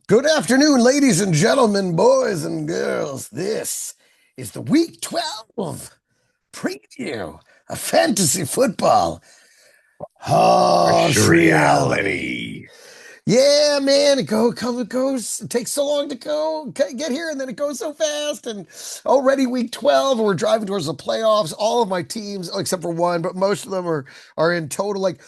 Good afternoon, ladies and gentlemen, boys and girls. This is the Week 12 preview of fantasy football. Harsh Harsh reality. reality. Yeah, man, it goes. It takes so long to get here, and then it goes so fast. And already week 12, we're driving towards the playoffs. All of my teams, except for one, but most of them are in total like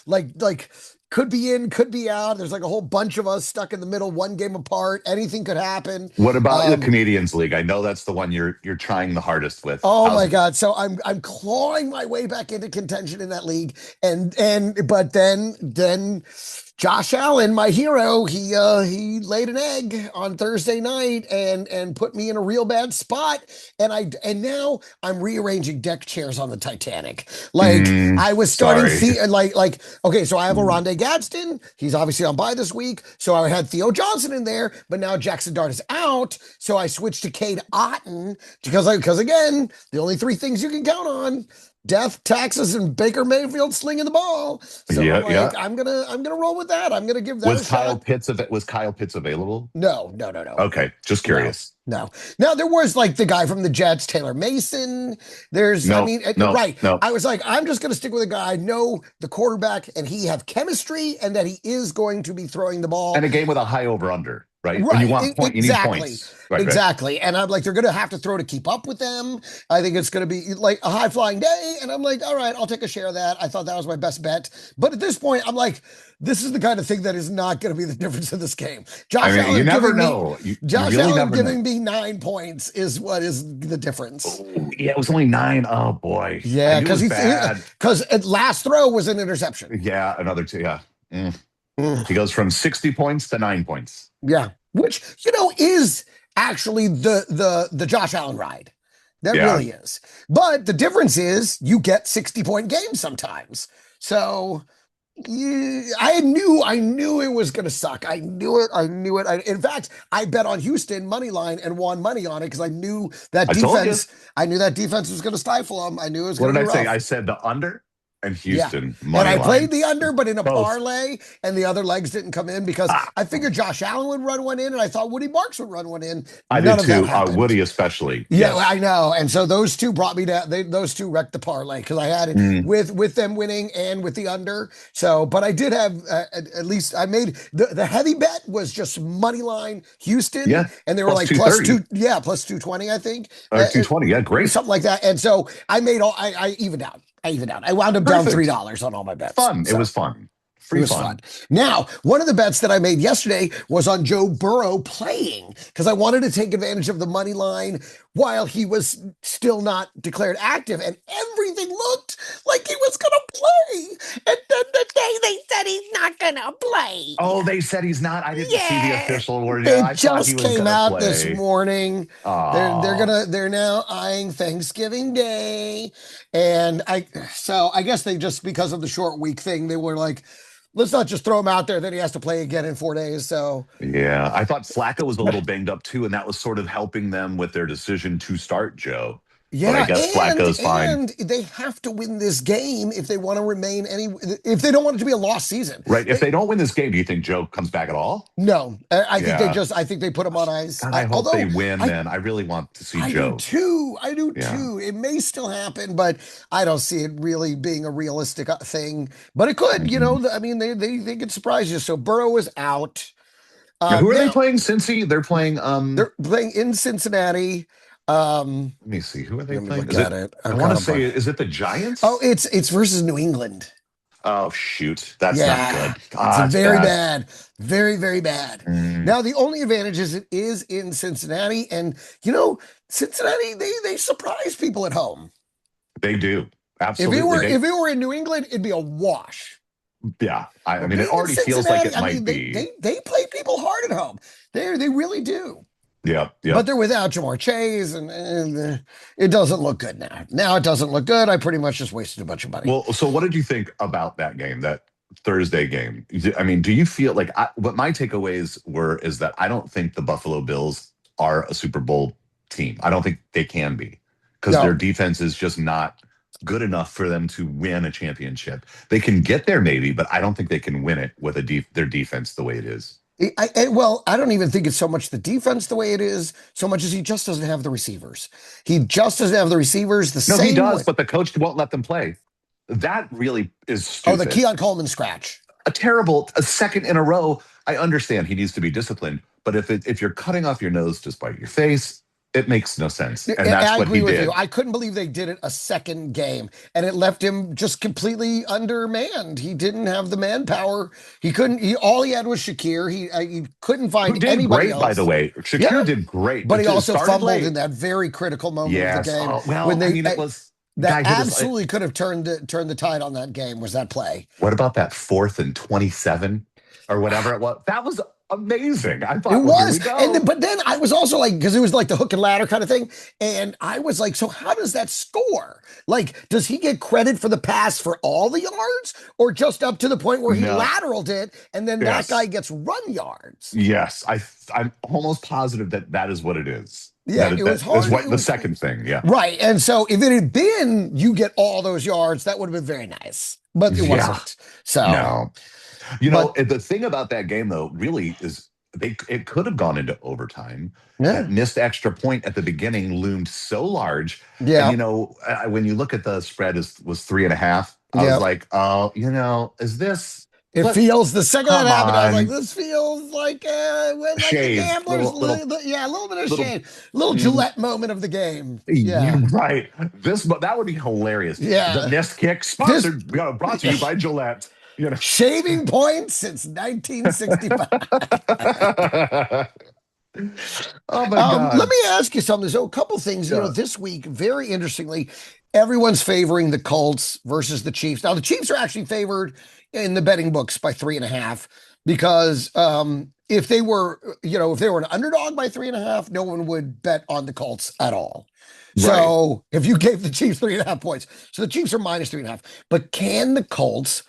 could be in, could be out. There's like a whole bunch of us stuck in the middle, one game apart. Anything could happen. What about the Um, Comedians League? I know that's the one you're trying the hardest with. Oh How's my God. So I'm clawing my way back into contention in that league. But then Josh Allen, my hero, he laid an egg on Thursday night and put me in a real bad spot. And now I'm rearranging deck chairs on the Titanic. Like I was starting sorry. like okay, so I have a Rondé Gadsden. He's obviously on bye this week. So I had Theo Johnson in there, but now Jackson Dart is out. So I switched to Cade Otton because again, the only three things you can count on: death, taxes, and Baker Mayfield slinging the ball. So Yeah, I'm yeah. like, I'm gonna roll with that. I'm gonna give that a Was shot. Kyle Pitts available? No, no, no, no, Okay, just no, curious. no. Now there was like the guy from the Jets, Taylor Mason. I No, mean, no, right. no. I was like, I'm just gonna stick with a guy I know the quarterback and he have chemistry and that he is going to be throwing the ball. And a game with a high over under, right? When you Right, want point, you need exactly, points. Right, right. exactly. And I'm like, they're going to have to throw to keep up with them. I think it's going to be like a high flying day. And I'm like, all right, I'll take a share of that. I thought that was my best bet. But at this point, I'm like, this is the kind of thing that is not going to be the difference in this game. I Josh mean, you Allen never giving me, know. You Josh really Allen never know. giving me 9 points is what is the difference. Oh, yeah, it was only nine. Oh boy, I Yeah, knew it was bad. because at last throw was an interception. Yeah, another two. Yeah. Mm. Mm. He goes from 60 points to 9 points. Yeah, which is actually the Josh Allen ride. That Yeah. really is. But the difference is you get 60-point games sometimes. So I knew it was going to suck. I knew it. I knew it. In fact, I bet on Houston money line and won money on it because I knew that I told you. defense. I knew that defense was going to stifle them. I knew it was What going to did be I say? rough. I said the under and Yeah. Houston And money I played line. the under, but in a Both. parlay, and the other legs didn't come in because Ah, I figured Josh Allen would run one in, and I thought Woody Marks would run one in. I None did of that too. happened. Woody especially. Yeah, I Yes. know. And so those two brought me down. Those two wrecked the parlay because I had it Mm, with them winning and with the under. So, but I did have at least I made the heavy bet was just money line Houston, yeah. and they were Plus like plus 230 two, yeah, plus 220, I think, or 220. Yeah, great. something like that. And so I made all I evened out. I evened out. I wound up down Perfect. $3 on all my bets. Fun. It So. was fun. It Free was fun. fun. Now, one of the bets that I made yesterday was on Joe Burrow playing because I wanted to take advantage of the money line while he was still not declared active, and everything looked like he was going to play. And then the day they said he's not going to play. Oh, they said he's not. I didn't see the Yeah, official word. Yeah, it I thought he just was came gonna out this play. morning. Oh, They're now eyeing Thanksgiving Day, and I guess they just because of the short week thing they were like, let's not just throw him out there. Then he has to play again in 4 days. So yeah. I thought Flacco was a little banged up too, and that was sort of helping them with their decision to start Joe. But I yeah, guess Flacco's fine. and they have to win this game if they want to remain if they don't want it to be a lost season. Right. If they don't win this game, do you think Joe comes back at all? No, Yeah. I think they put him on ice. God, I hope they Although win, I man. I really want to see I do Joe. too. I do Yeah. too. It may still happen, but I don't see it really being a realistic thing. But it could, Mhm. I mean, they could surprise you. So Burrow is out. Now, who are they Now playing? Cincy? They're playing. they're playing in Cincinnati. Let me see. Who are they Let me playing? look Is at it? it. I I've want got to a say, bunch. is it the Oh, Giants? it's versus New England. Oh shoot, that's not Yeah, good. it's a Ah, it's very bad. bad, very, very bad. Mm, Now, the only advantage is it is in Cincinnati, and Cincinnati, they surprise people at home. they do If it absolutely. were if it were in New England, it'd be a wash. Yeah. I But mean, it being in already feels like Cincinnati, it I might mean, be. they play people hard at home. They really do. Yeah, yeah. But they're without Jamar Chase, and it doesn't look good now. Now it doesn't look good. I pretty much just wasted a bunch of money. Well, so what did you think about that game, that Thursday game? I mean, do you feel like what my takeaways were is that I don't think the Buffalo Bills are a Super Bowl team. I don't think they can be because their No, defense is just not good enough for them to win a championship. They can get there maybe, but I don't think they can win it with their defense the way it is. Well, I don't even think it's so much the defense the way it is, so much as he just doesn't have the receivers. He just doesn't have the receivers the No, he same does, way. but the coach won't let them play. That really is Oh, the stupid. Keon Coleman scratch. A second in a row. I understand he needs to be disciplined, but if you're cutting off your nose to spite your face, it makes no sense, and that's I what he agree with you. did. I couldn't believe they did it a second game, and it left him just completely undermanned. He didn't have the manpower. He couldn't. All he had was Shakir. He couldn't Who find did anybody great, by the else. way. Yeah, Shakir did great. but he It also started fumbled in late. that very critical moment of the Yes. game Oh, well, when I they mean, it was that guy hit his. absolutely could have turned the tide on that game. Was that play? What about that 4th and 27 or whatever it was? That was amazing. I It thought, well, here we was, and then, go. but then I was also like, because it was like the hook and ladder kind of thing, and I was like, so how does that score? Like, does he get credit for the pass for all the yards, or just up to the point where he No. lateraled it, and then that guy Yes. gets run yards? Yes. I'm almost positive that that is what it is. Yeah, That it was that is hard. what the second thing. Yeah. Right, and so if it had been you get all those yards, that would have been very nice, but it Yeah. wasn't. So, No. but The thing about that game though really is it could have gone into overtime. That yeah, missed extra point at the beginning loomed so large, and yeah, when you look at the spread is was 3.5. I was yeah. like, oh, is this? It Let feels the second that come happened, I was like, on, this feels like the shade, gamblers, little yeah, a little bit of little. shade, little mm, Gillette moment of the game. You're Yeah, right. That would be hilarious. The yeah. missed kick This sponsored, brought to you by Gillette. You know. shaving points since 1965. Oh my Let God. me ask you something. So, a couple things. Yeah. This week, very interestingly, everyone's favoring the Colts versus the Chiefs. Now, the Chiefs are actually favored in the betting books by 3.5 because if they were, if they were an underdog by 3.5, no one would bet on the Colts at all. Right. So, if you gave the Chiefs 3.5 points, so the Chiefs are minus 3.5. But can the Colts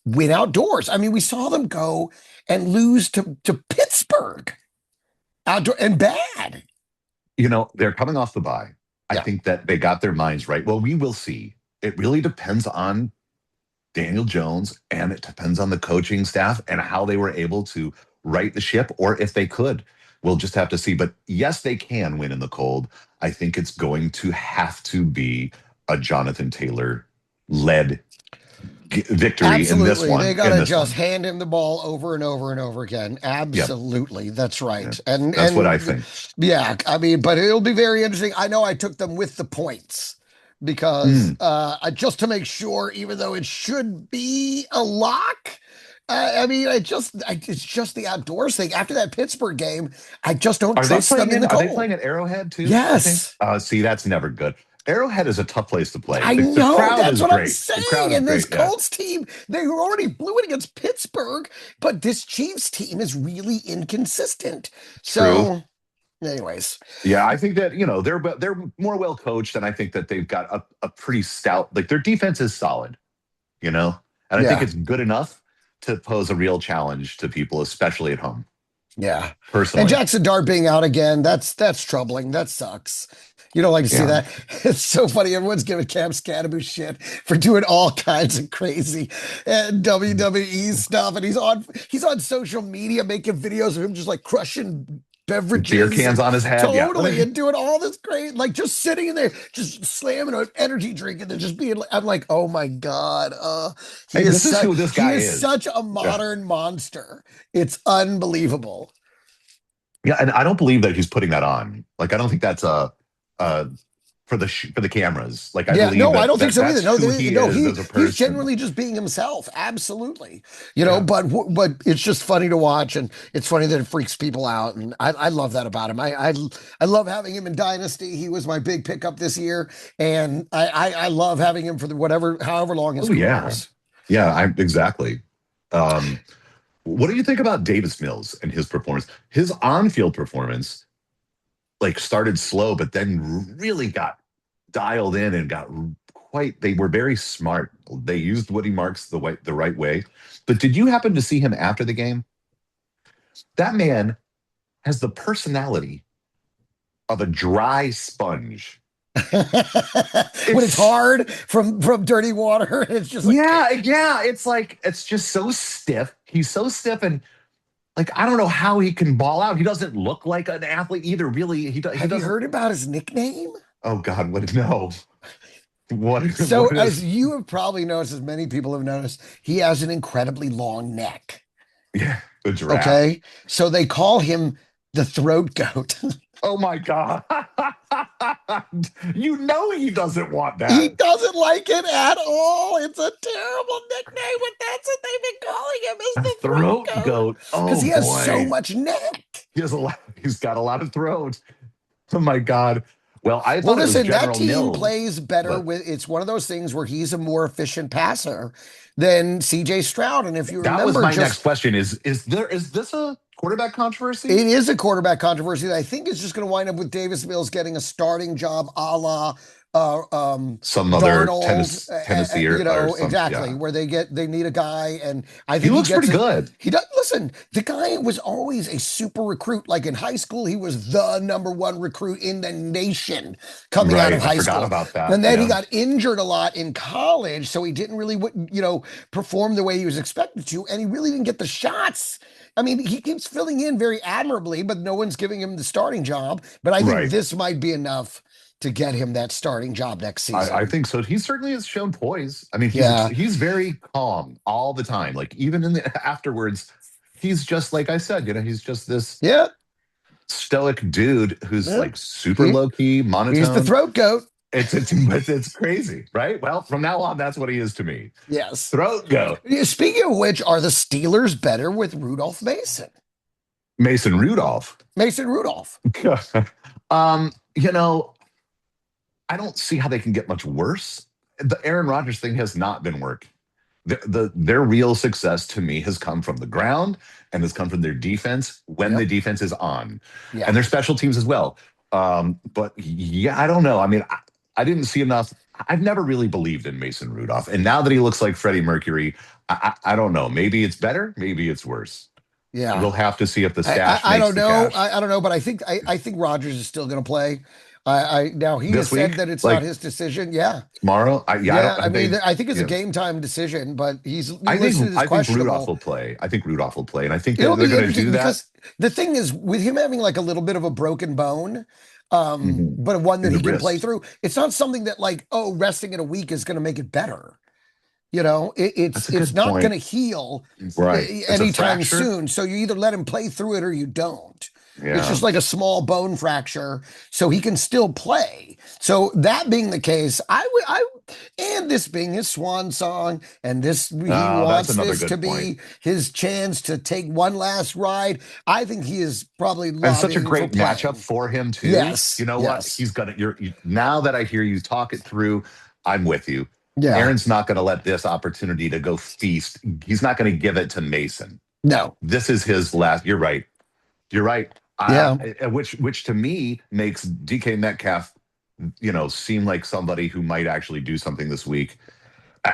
win outdoors? I mean, we saw them go and lose to Pittsburgh outdoor and bad. They're coming off the bye. I Yeah. think that they got their minds right. Well, we will see. It really depends on Daniel Jones and it depends on the coaching staff and how they were able to right the ship or if they could. We'll just have to see. But yes, they can win in the cold. I think it's going to have to be a Jonathan Taylor led victory in this Absolutely. They one. got In to this just one. hand him the ball over and over and over again. Yep. Absolutely. That's Yeah. right. And That's what I and think. yeah, I mean, but it'll be very interesting. I know I took them with the points because Mm. just to make sure, even though it should be a lock. I mean, it's just the outdoors thing. After that Pittsburgh game, I just don't trust them in the Are they cold. playing at Arrowhead too? I think. Yes. See, that's never good. Arrowhead is a tough place to play. I The know crowd that's is what I'm great. The crowd saying. is And this great. Yeah. Colts team, they already blew it against Pittsburgh, but this Chiefs team is really inconsistent. True. So, anyways, Yeah, I think that they're more well coached, and I think that they've got a pretty stout. Like their defense is solid, and I think yeah, it's good enough to pose a real challenge to people, especially at home. yeah. And Personally, Jackson Dart being out again, that's troubling. That sucks. You don't like to see yeah. that. It's so funny. Everyone's giving Cam Scadaboo shit for doing all kinds of crazy WWE stuff, and he's on social media making videos of him just like crushing Beer beverages cans and on his head. Yeah. totally and doing all this great, like just sitting in there, just slamming an energy drink and then just being like, I'm like, oh my God. Hey, this is who this He guy is is. such a Yeah. modern monster. It's unbelievable. Yeah, and I don't believe that he's putting that on. Like, I don't think that's uh for the cameras. Like, I Yeah, believe no, I that, don't think so either. that's No, who he no, is as a he's person. genuinely just being himself. Absolutely, Yeah. but it's just funny to watch, and it's funny that it freaks people out, and I love that about him. I love having him in Dynasty. He was my big pickup this year, and I love having him for however long his Oh career yeah. is. Yeah, I exactly. Um, what do you think about Davis Mills and his performance? His on-field performance like started slow, but then really got dialed in and got quite. They were very smart. They used Woody Marks the right way. But did you happen to see him after the game? That man has the personality of a dry sponge. When it's It's hard from dirty water, it's just like yeah, yeah. It's like it's just so stiff. He's so stiff, and Like, I don't know how he can ball out. He doesn't look like an athlete either. Really, he Have you doesn't. heard about his nickname? Oh God, what? No, what? So, What as is? you have probably noticed, as many people have noticed, he has an incredibly long neck. Yeah, the giraffe. Okay. So they call him the throat goat. Oh my God, you know he doesn't want He that. doesn't like it at all. It's a terrible nickname, but that's what they've been calling him is A the throat throat goat goat. because Oh he has so boy, much neck. he has a lot. He's got a lot of throat. Oh my God. Well, I Well, thought it was listen, that General team Mills, plays better but with it's one of those things where he's a more efficient passer than CJ Stroud. And if you that was remember, my next just question. Is this a quarterback controversy? it is a quarterback controversy that I think is just going to wind up with Davis Mills getting a starting job a la Some other Darnold, Tennessee or some, exactly, yeah. where they need a guy, and I He think he looks gets pretty it. good. He does listen. The guy was always a super recruit. Like in high school, he was the number one recruit in the nation coming out of Right. I high forgot school. about that. And then he Yeah. got injured a lot in college, so he didn't really, perform the way he was expected to, and he really didn't get the shots. I mean, he keeps filling in very admirably, but no one's giving him the starting job. But I think Right. this might be enough to get him that starting job next I season. think so. He certainly has shown poise. I mean, Yeah. he's very calm all the time. Like even in the afterwards, he's just like I said, he's just this Yeah. stoic dude who's Yeah. like super He, low key, he's the monotone. throat goat. It's crazy, right? Well, from now on, that's what he is to me. Yes. Throat goat. Yeah, speaking of which, are the Steelers better with Rudolph Mason? Mason Rudolph. Mason Rudolph. um, you know, I don't see how they can get much worse. The Aaron Rodgers thing has not been working. Their real success to me has come from the ground and has come from their defense when the Yep. defense is on, Yeah. and their special teams as well. But yeah, I don't know. I mean, I didn't see enough. I've never really believed in Mason Rudolph, and now that he looks like Freddie Mercury, I don't know. Maybe it's better. Maybe it's worse. Yeah. We'll have to see if the I, I, stash I makes don't the know. cash I don't know, but I think Rogers is still going to play. I now he has this said week, that it's not like his decision. Yeah, tomorrow. Yeah, I yeah. don't. I mean, They, I think it's a yeah. game time decision, but he's listed as I think Rudolph questionable. will play. I think Rudolph will play, and I think It'll they're be going to do interesting that. because the thing is, with him having like a little bit of a broken bone, Mhm. but one that In the he can play wrist. through, it's not something that like, oh, resting it a week is going to make it better. That's a It's good not going to point. heal Right. It's a anytime fracture. soon. So you either let him play through it or you don't. It's Yeah. just like a small bone fracture, so he can still play. So that being the case, and this being his swan song, and this he That's wants another this to good point. be his chance to take one last ride. I think he is probably And such a lobbying for great matchup playing. for him too. Yes, You know what? yes, He's gonna. Now that I hear you talk it through, I'm with you. yeah, Aaron's not going to let this opportunity to go feast. He's not going to give it to Mason. no, This is his last. You're right. You're right. yeah. Which to me makes DK Metcalf, seem like somebody who might actually do something this week.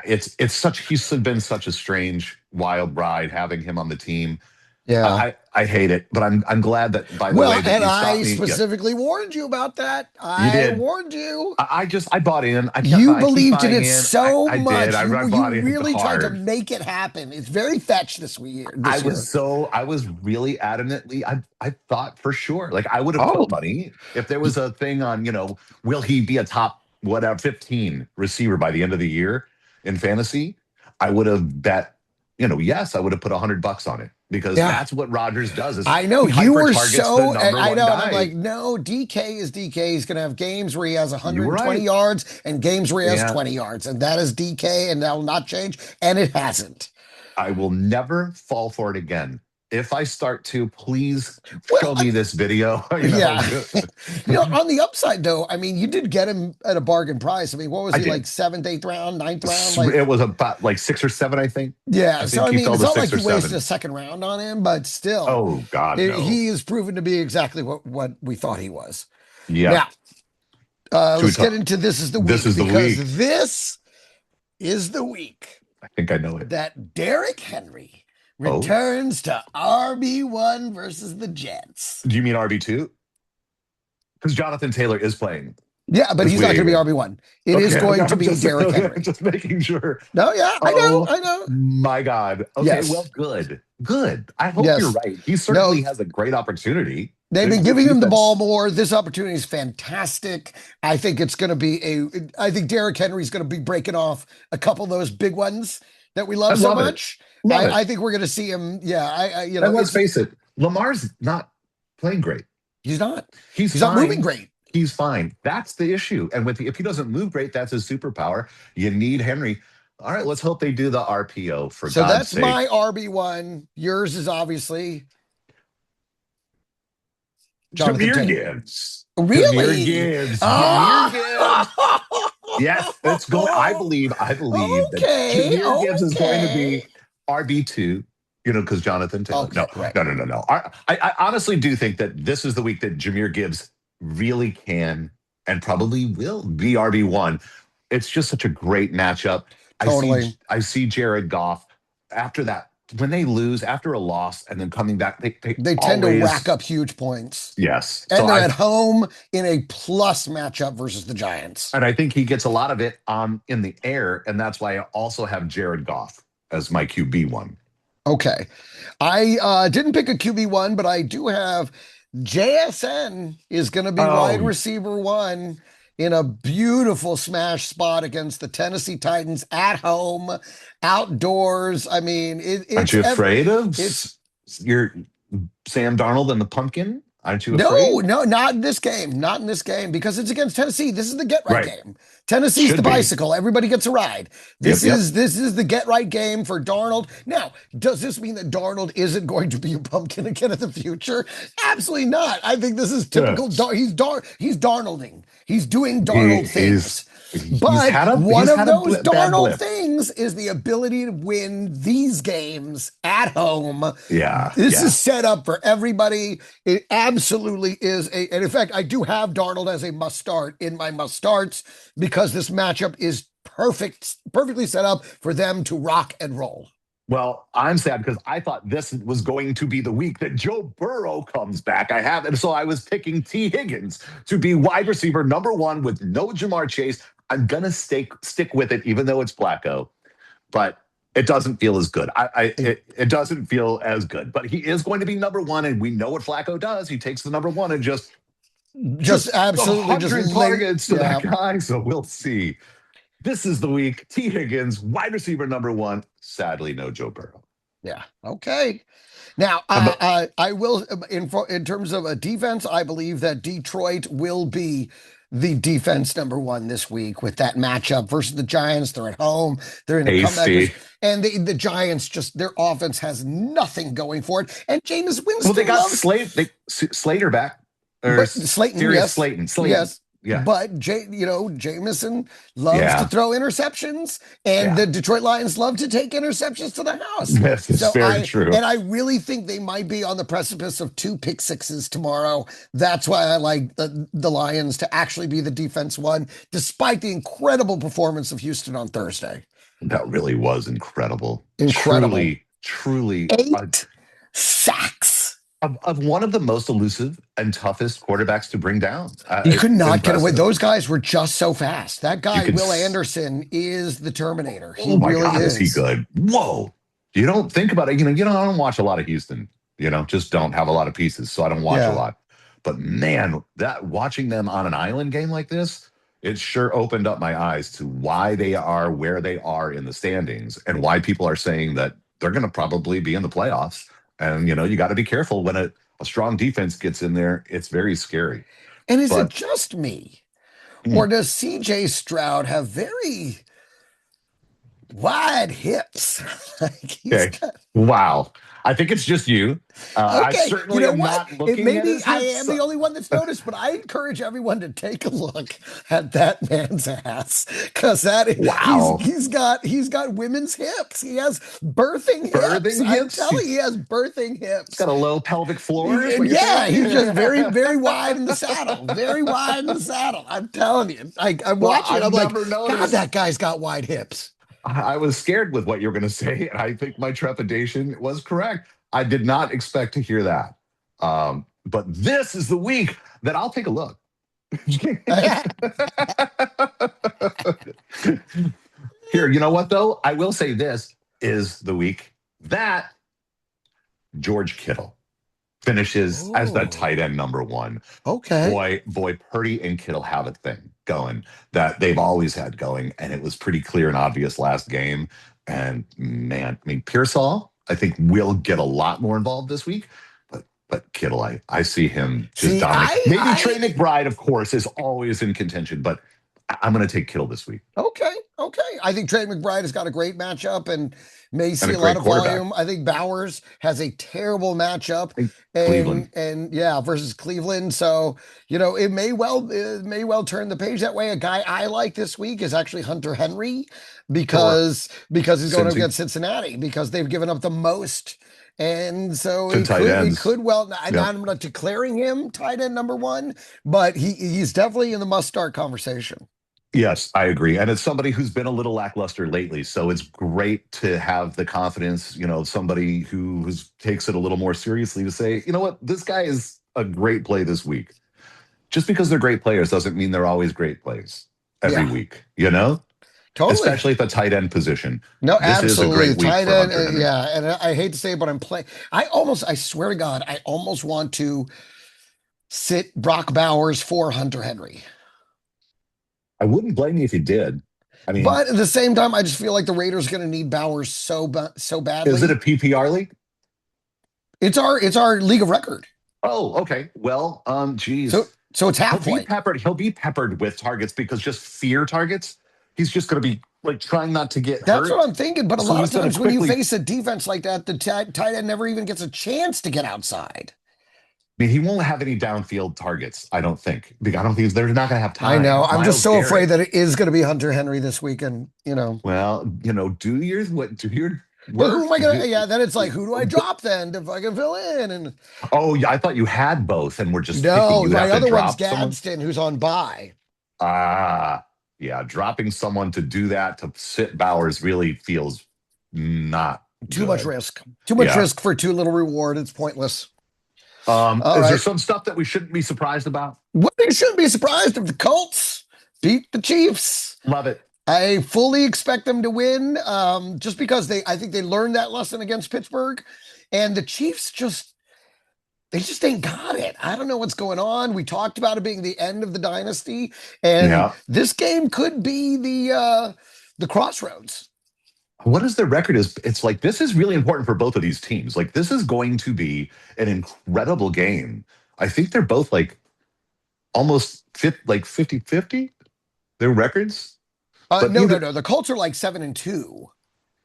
It's such he's been such a strange, wild ride having him on the team. Yeah. I hate it, but I'm glad that by the way Well, that and you stopped I me. Yeah, specifically warned you about that. you I did. warned you. I bought in. You I keep believed in buying it in. so I did. much. I You bought in really tried to hard. make it happen. It's very fetched this year. I was really adamantly, I thought for sure, like I would have Oh, put money if there was a thing on, will he be a top whatever 15 receiver by the end of the year in fantasy? I would have bet, yes, I would have put $100 on it because yeah. that's what Rogers does is I know he you hyper were targets the so, number I one know, and I'm like, guy. no, DK is DK. He's going to have games where he has You were 120 right. yards and games where he has Yeah. 20 yards, and that is DK, and that will not change, and it hasn't. I will never fall for it again. If I start to, please Well, show me this video. yeah. On the upside though, I mean, you did get him at a bargain price. I mean, what was I he like did. seventh, eighth round, ninth round? Like, It was about like 6 or 7, I think. yeah. I So think I he mean, fell it's to not six like or you wasted a seven. second round on him, but still, Oh God, no. he is proven to be exactly what we thought he was. Yeah. Now, Should we let's get talk? into this is the This week is the week. because this is the week I think I know it. that Derrick Henry Oh, returns to RB1 versus the Jets. do you mean RB2? Because Jonathan Taylor is playing. Yeah, but If he's not going to be we RB1. It is okay, going to I'm be just Derrick Henry. just making sure. No, yeah, I know. Oh I know. my God. Okay, well, Yes. good. Good. I hope you're Yes. right. He No, certainly has a great opportunity. they've They're been good giving him the ball defense. more. This opportunity is fantastic. I think it's going to be I think Derrick Henry's going to be breaking off a couple of those big ones that we I love so love it. much. Love I it. think we're going to see him. Yeah. And let's face it, Lamar's not playing great. He's not. He's He's not moving fine. great. He's fine. That's the issue. And if he doesn't move great, that's his superpower. You need Henry. All right, let's hope they do the RPO for So God's that's sake. my RB1. Yours is obviously Jonathan Jameer Taylor. Gibbs. Jameer Really? Gibbs. Jameer Gibbs. Yes, it's going. I believe that Okay. Jameer Gibbs is going to Okay. be RB2, because Jonathan Taylor. Okay. No, Right. no, no, no, no. I honestly do think that this is the week that Jameer Gibbs really can and probably will be RB1. It's just such a great matchup. I see Totally. I see Jared Goff after that, when they lose after a loss and then coming back, they They tend to rack always, up huge points. yes. And they're at home in a plus matchup versus the Giants. And I think he gets a lot of it in the air, and that's why I also have Jared Goff as my QB1. Okay. I didn't pick a QB1, but I do have JSN is going to be wide Oh, receiver one in a beautiful smash spot against the Tennessee Titans at home, outdoors. I mean, aren't you afraid of it's your Sam Darnold and the pumpkin? Aren't you no, afraid? no, not in this game. Not in this game because it's against Tennessee. This is the get right Right. game. Tennessee's the Should be. bicycle. Everybody gets a ride. Yep, yep. This is the get right game for Darnold. Now, does this mean that Darnold isn't going to be a pumpkin again in the future? Absolutely not. I think this is typical. Yes. He's Darnolding. He's doing He, Darnold he's things. But he's one of had a those bad Darnold blip. things is the ability to win these games at home. Yeah, This yeah. is set up for everybody. It absolutely is and in fact, I do have Darnold as a must start in my must starts because this matchup is perfectly set up for them to rock and roll. Well, I'm sad because I thought this was going to be the week that Joe Burrow comes back. I have, and so I was picking T. Higgins to be wide receiver number one with no Jamar Chase. I'm gonna stick with it, even though it's Flacco, but it doesn't feel as good. It doesn't feel as good. But he is going to be number one, and we know what Flacco does. He takes the number one and Just just absolutely just 100 late. targets to Yeah. that guy. So we'll see. This is the week. T. Higgins, wide receiver number one. Sadly, no Joe Burrow. Yeah. Okay. Now, But I will in terms of a defense, I believe that Detroit will be the defense number one this week with that matchup versus the Giants. They're at home. They're in a comeback, hasty. and the Giants just their offense has nothing going for it. And Jameis Well, they Winston got loves, Slater back, or but Slayton, Darius yes, Slayton. yes. Yeah, But Jameson loves to yeah, throw interceptions, and yeah. the Detroit Lions love to take interceptions to the house. This is So very true. I really think they might be on the precipice of two pick sixes tomorrow. That's why I like the Lions to actually be the defense one, despite the incredible performance of Houston on Thursday. That really was incredible. Incredible. Truly, 8 sacks. of one of the most elusive and toughest quarterbacks to bring down. He could It's not get away. impressive. Those guys were just so fast. That You guy, could. Will Anderson, is the Terminator. He Oh my really God, is he is. good? Whoa! You don't think about it. I don't watch a lot of Houston. Just don't have a lot of pieces, so I don't watch a Yeah. lot. But man, that watching them on an island game like this, it sure opened up my eyes to why they are where they are in the standings and why people are saying that they're going to probably be in the playoffs. And you got to be careful when a strong defense gets in there. It's very scary. And is it But just me? mm, Or does CJ Stroud have very wide hips? Like he's okay, got, wow. I think it's just you. I okay, you certainly know am what? not It looking may at be his I am hips. the only one that's noticed, but I encourage everyone to take a look at that man's ass because Wow. he's got women's hips. He has birthing hips. Birthing I'm hips? telling you, he has birthing It's hips. got a low pelvic floor, is And what you're yeah, saying? he's just very wide in the saddle. Very wide in the saddle. I'm telling you. I'm Well, watching it. I'm I've like, never God, noticed. that guy's got wide hips. I was scared with what you were going to say, and I think my trepidation was correct. I did not expect to hear that. But this is the week that I'll take a look. Here, you know what though? I will say this is the week that George Kittle finishes as the Oh, tight end number one. okay. Boy, Purdy and Kittle have a thing going that they've always had going, and it was pretty clear and obvious last game. And man, I mean, Pearsall, I think will get a lot more involved this week. But Kittle, I see him just See, dominate. I, Maybe Trey I, McBride, of course, is always in contention, but I'm going to take Kittle this week okay, okay. I think Trey McBride has got a great matchup and may and see a a lot great of quarterback. volume. I think Bowers has a terrible matchup, Cleveland. and yeah, versus Cleveland. So it may well turn the page that way. A guy I like this week is actually Hunter Henry Sure. because he's going up Cincy against Cincinnati because they've given up the most. And so to tight it ends. could well. Yep. I'm not declaring him tight end number one, but he's definitely in the must start conversation. Yes, I agree. And it's somebody who's been a little lackluster lately. So it's great to have the confidence, somebody who takes it a little more seriously to say, you know what, this guy is a great play this week. Just because they're great players doesn't mean they're always great plays every Yeah, week. totally. Especially at the tight end position. No, This is a absolutely. great week Tight for end, Hunter Henry. yeah. And I hate to say it, but I'm playing. I swear to God, I almost want to sit Brock Bowers for Hunter Henry. I wouldn't blame you if you did. I mean, But at the same time, I just feel like the Raiders are going to need Bowers so is it a badly. PPR league? It's our league of record. Oh, okay. Well, So geez. so it's He'll half be point. peppered. He'll be peppered with targets because just fear targets. He's just going to be like trying not to get That's what hurt. I'm thinking. But a So lot of he's going to times when you quickly. face a defense like that, the tight end never even gets a chance to get outside. I mean, he won't have any downfield targets. I don't think. I don't think they're not going to have I know. time. I'm just Miles so afraid Garrett. that it is going to be Hunter Henry this weekend. Well, do your But who work. am I gonna? Yeah, then it's like, who do I drop then if I can fill in? And Oh, yeah. I thought you had both and were just picking. no, You my have to other one's drop someone. Gadsden, who's on bye. Ah, yeah. Dropping someone to do that to sit Bowers really feels not Too much good. risk. Too much Yeah. risk for too little reward. It's pointless. All Is there right. some stuff that we shouldn't be surprised about? Well, you shouldn't be surprised if the Colts beat the Chiefs. Love it. I fully expect them to win, just because I think they learned that lesson against Pittsburgh, and the Chiefs they just ain't got it. I don't know what's going on. We talked about it being the end of the dynasty, and Yeah. this game could be the crossroads. What is their record? It's like this is really important for both of these teams. Like this is going to be an incredible game. I think they're both like almost like 50-50 their records. But No, no, either no. The Colts are like 7-2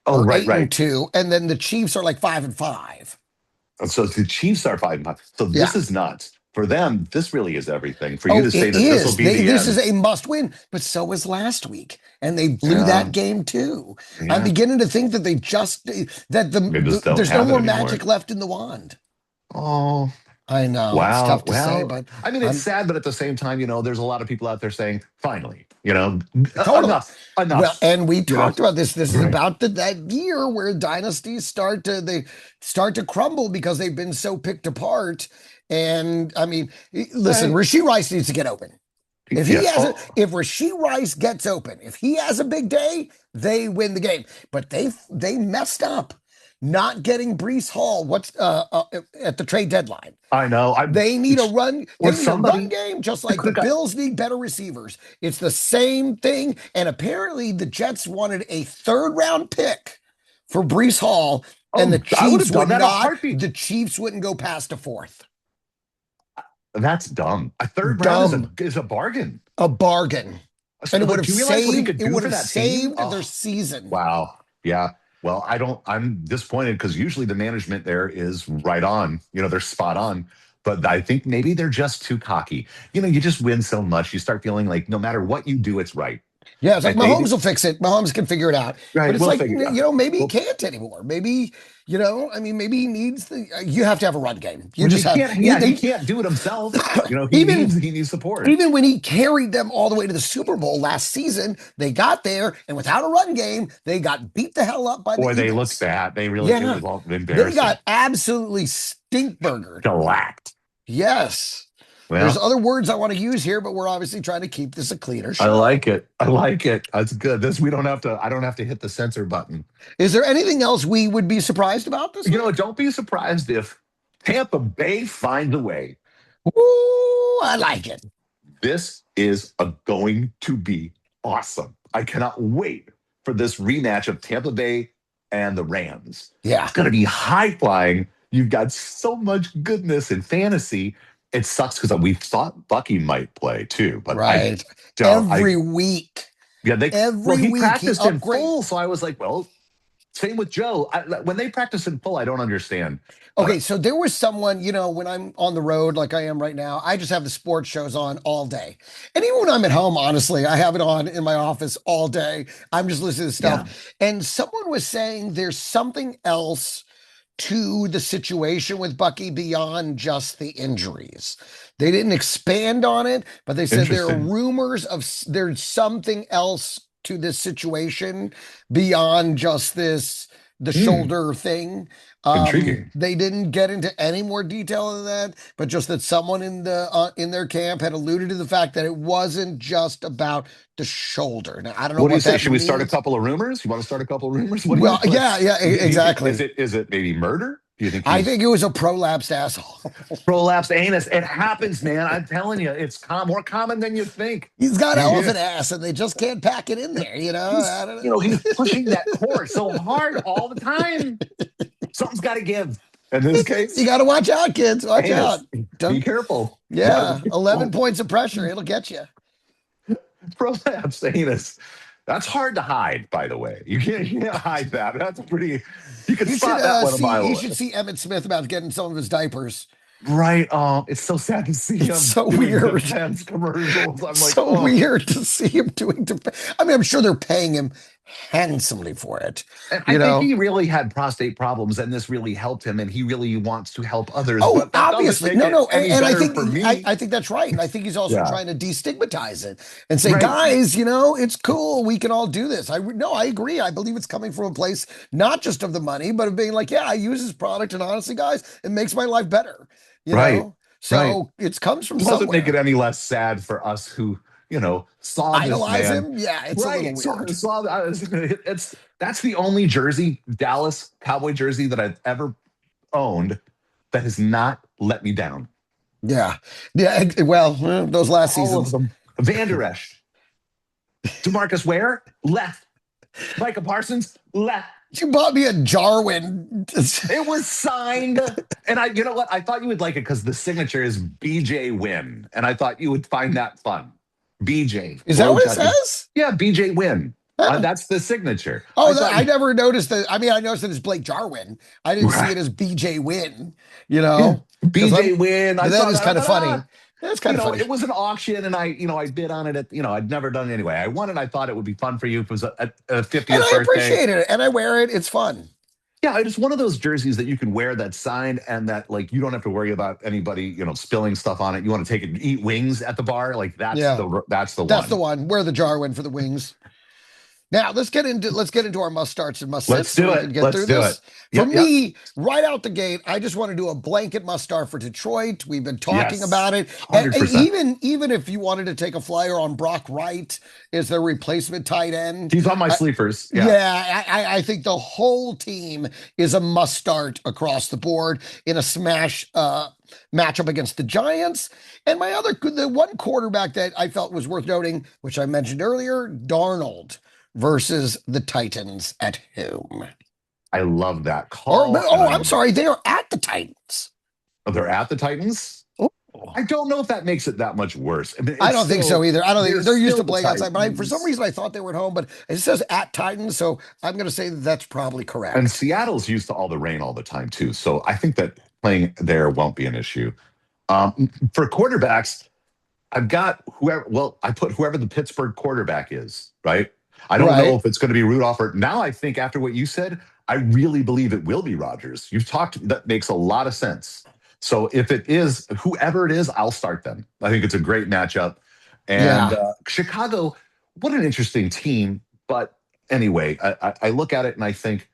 oh or right, eight right. and two, and then the Chiefs are like 5-5. So the Chiefs are 5-5. So Yeah. this is nuts. For them, this really is everything. For you Oh, to say it that this will is. be the This is end. a must win, but so was last week, and they blew Yeah. that game too. I'm Yeah. beginning to think that They just don't there's no have it more anymore. magic left in the wand. Oh, I know it's wow. tough to say, Well, but I mean, it's I'm sad, but at the same time, there's a lot of people out there saying, finally, totally. enough, Well, enough, and we you know. talked about this. This is Right. about that year where dynasties start to crumble because they've been so picked apart. And I mean, listen, Right. Rasheed Rice needs to get open. Yes. Oh, If Rasheed Rice gets open, if he has a big day, they win the game. But they messed up not getting Brees Hall. At the trade deadline? I know. They need a run. Or They need a run somebody game, just could like the have got. Bills need better receivers. It's the same thing. And apparently, the Jets wanted a third-round pick for Brees Hall, and the Oh, I would Chiefs have done would that a not. heartbeat. The Chiefs wouldn't go past a fourth. That's dumb. A third round is a Dumb. is a bargain. A bargain. And it would But have do you realize what he saved. could It do would for have that team? saved their Oh, season. wow. Yeah. Well, I don't. I'm disappointed because usually the management there is right on. They're spot on. But I think maybe they're just too cocky. You just win so much, you start feeling like no matter what you do, it's right. Yeah, it's like And they Mahomes will fix it. Mahomes can figure it out. But right. it's We'll like, figure it out. maybe he Well, can't anymore. Maybe, I mean, maybe he needs you have to have a run game. You well, he just have, can't. Yeah, he can't do it himself. He even, needs support. even when he carried them all the way to the Super Bowl last season, they got there, and without a run game, they got beat the hell up by the Boy, they looked Eagles. bad. They really. It Yeah, was all they embarrassing. got absolutely stink burgered. Shellacked. Yes. There's Well, other words I want to use here, but we're obviously trying to keep this a cleaner I show. like it. I like it. That's good. This we don't have to. I don't have to hit the censor button. Is there anything else we would be surprised about this week? Don't be surprised if Tampa Bay finds a way. Ooh, I like it. This is going to be awesome. I cannot wait for this rematch of Tampa Bay and the Rams. Yeah, It's going to be high flying. You've got so much goodness in fantasy. It sucks because we thought Bucky might play too, but I right. don't. Every week, Yeah, well, every he week he practiced in upgrades. full. So I was like, well, same with Joe. When they practice in full, I don't understand. Okay, But so there was someone, when I'm on the road like I am right now, I just have the sports shows on all day. And even when I'm at home, honestly, I have it on in my office all day. I'm just listening to yeah, stuff. And someone was saying there's something else to the situation with Bucky beyond just the injuries. They didn't expand on it, but they said there are interesting. rumors of there's something else to this situation beyond just the Hmm, shoulder thing. intriguing. They didn't get into any more detail than that, but just that someone in their camp had alluded to the fact that it wasn't just about the shoulder. Now, I don't know What do you what say? that Should we start a means. couple of rumors? You want to start a couple of rumors? What do you Well, what yeah, yeah, do you think? exactly. Is it maybe murder? Do you think I think he's it was a prolapsed asshole. prolapsed anus? It happens, man. I'm telling you, it's more common than you think. He's got Yeah. elephant ass, and they just can't pack it in there. I don't He's pushing know. that cord so hard all the time. Something's got to give. In this You case, got to watch out, kids. Watch out. anus. Be Don't. careful. That Yeah, 11 points of pressure. It'll get you. prolapse anus. That's hard to hide, by the way. You can't hide that. That's pretty. You can You should spot that one a see. mile You away. should see Emmett Smith about getting some of his diapers. Right. It's so sad to see It's him so doing weird. defense commercials. I'm It's like, so oh. weird to see him doing. I mean, I'm sure they're paying him handsomely for it. And I You think know. he really had prostate problems, and this really helped him, and he really wants to help others. Oh, But that doesn't obviously. make No, it no. any And I better think for me. I think that's right. And I think he's also Yeah. trying to destigmatize it and say, Right. guys, it's cool. We can all do this. No, I agree. I believe it's coming from a place not just of the money, but of being like, yeah, I use this product, and honestly, guys, it makes my life better. You Right. know? Right. So it comes from Doesn't make it somewhere. any less sad for us who saw this Idolize man. him? Yeah, it's a little Right. weird. It's that's the only jersey, Dallas Cowboy jersey that I've ever owned that has not let me down. Yeah. Yeah. Well, those last All of seasons. them. Van Der Esch, Demarcus Ware, left. Micah Parsons, left. You bought me a Jarwin. It was signed. And you know what? I thought you would like it because the signature is BJ Win. And I thought you would find that fun. BJ. Is that Blow what it Chucky. says? Yeah, BJ Win. Huh. That's the signature. Oh, I thought, I never noticed that. I mean, I noticed that it's Blake Jarwin. I didn't see right. it as BJ Win, Yeah, because BJ Win. I that thought, is kind of funny. That's kind of funny. it was an auction and I bid on it I'd never done it anyway. I won it. I thought it would be fun for you. It was a And 50th I birthday. appreciate it. And I wear it. It's fun. Yeah, it's one of those jerseys that you can wear that's signed and that like you don't have to worry about anybody, spilling stuff on it. You want to take it, eat wings at the bar, like Yeah. that's the That's the one. one. Wear the Jarwin for the wings. Now let's get into our must starts and must Let's sits so do we it. can get Let's through do it. this. For Yep, yep. me, right out the gate, I just want to do a blanket must start for Detroit. We've been talking Yes. about it, and 100%. even if you wanted to take a flyer on Brock Wright as their replacement tight end, He's on my sleepers. Yeah. yeah, I think the whole team is a must start across the board in a smash matchup against the Giants. And the one quarterback that I felt was worth noting, which I mentioned earlier, Darnold versus the Titans at home. I love that Or call. And oh, I'm sorry, they are at the Titans. they're at the Titans. Oh. I don't know if that makes it that much worse. I mean, I don't think so either. I don't think they're used still to the playing outside, but for some Titans. reason I thought they were at home, but it says at Titans, so I'm going to say that's probably And correct. Seattle's used to all the rain all the time too. So I think that playing there won't be an issue. For quarterbacks, I've got whoever. Well, I put whoever the Pittsburgh quarterback is. Right. I don't know Right? if it's going to be Rudolph or now. I think after what you said, I really believe it will be Rodgers. You've talked. That makes a lot of sense. So if it is whoever it is, I'll start them. I think it's a great matchup. And Yeah. Chicago, what an interesting team. But anyway, I look at it and I think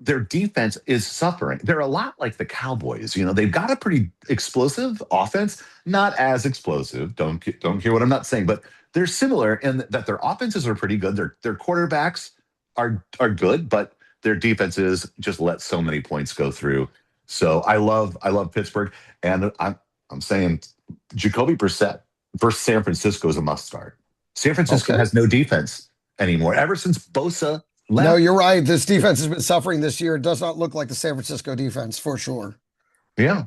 their defense is suffering. They're a lot like the Cowboys. You know, they've got a pretty explosive offense, not as explosive. Don't hear what I'm not saying, but they're similar in that their offenses are pretty good. Their quarterbacks are good, but their defenses just let so many points go through. So I love Pittsburgh, and I'm saying Jacoby Brissett versus San Francisco is a must start. San Francisco Okay. has no defense anymore ever since Bosa No, left. you're right. This defense has been suffering this year. It does not look like the San Francisco defense for sure. Yeah.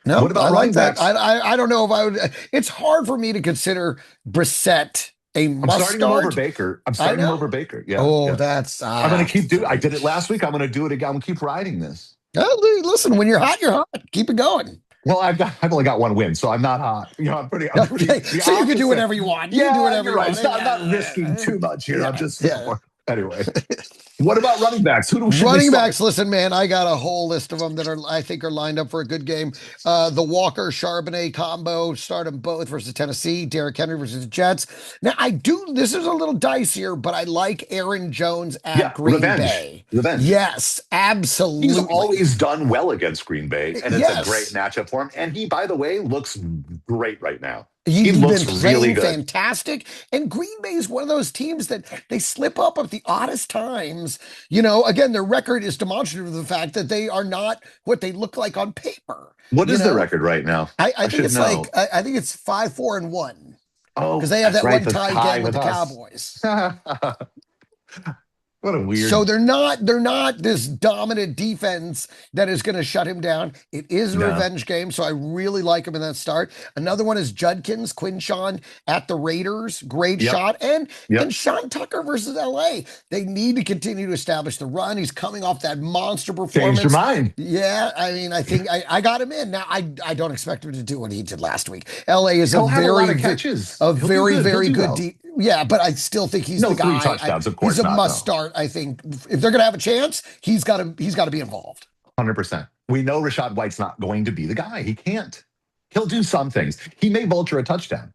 What No, I about like running that. backs? I don't know if I would. It's hard for me to consider Brissett a I'm must starting him over start. Baker. I'm I starting him over know. Baker. Yeah, Oh, yeah. that's I'm going to keep doing. I did it last week. I'm going to do it again. I'm going to keep riding this. Listen, when you're hot, you're hot. Keep it going. Well, I've only got one win, so I'm not hot. You know, I'm pretty Okay, the so you can do opposite. whatever you want. You can do Yeah, whatever you're you right. want. I'm not risking too much here. I'm Yeah, just yeah. anyway. What about running backs? Should we Running start? backs, listen, man, I got a whole list of them that I think are lined up for a good game. The Walker Charbonnet combo, start them both versus Tennessee. Derrick Henry versus the Jets. Now, this is a little dicier, but I like Aaron Jones at Yeah, Green revenge, Bay. revenge. Yes, He's absolutely. always done well against Green Bay, and it's a great Yes. matchup for him. And he, by the way, looks great right now. He He's been looks really playing good. fantastic. And Green Bay is one of those teams that they slip up at the oddest times. Again, their record is demonstrative of the fact that they are not what they look like on paper. What You is the know, record? record right now? I I think should it's like know. I think it's 5-4-1 because Oh, they have that's that right. one The tie tie game with with the us. Cowboys. What a So weird. they're not this dominant defense that is going to shut him down. It is a No. revenge game, so I really like him in that start. Another one is Judkins, Quinshawn at the Raiders, great Yep. shot, and Yep. Sean Tucker versus LA. They need to continue to establish the run. He's coming off that monster Changed your performance. mind. Yeah, I mean, I think I got him in. Now I don't expect him to do what he did last week. LA is He'll have a lot of catches. a He'll do very good. He'll very do good well. yeah, but I still think he's No the three guy. touchdowns, of He's course a not. must No. start. I think if they're gonna have a chance, he's got to be involved. 100%. We know Rashad White's not going to be the guy. He can't. He'll do some things. He may vulture a touchdown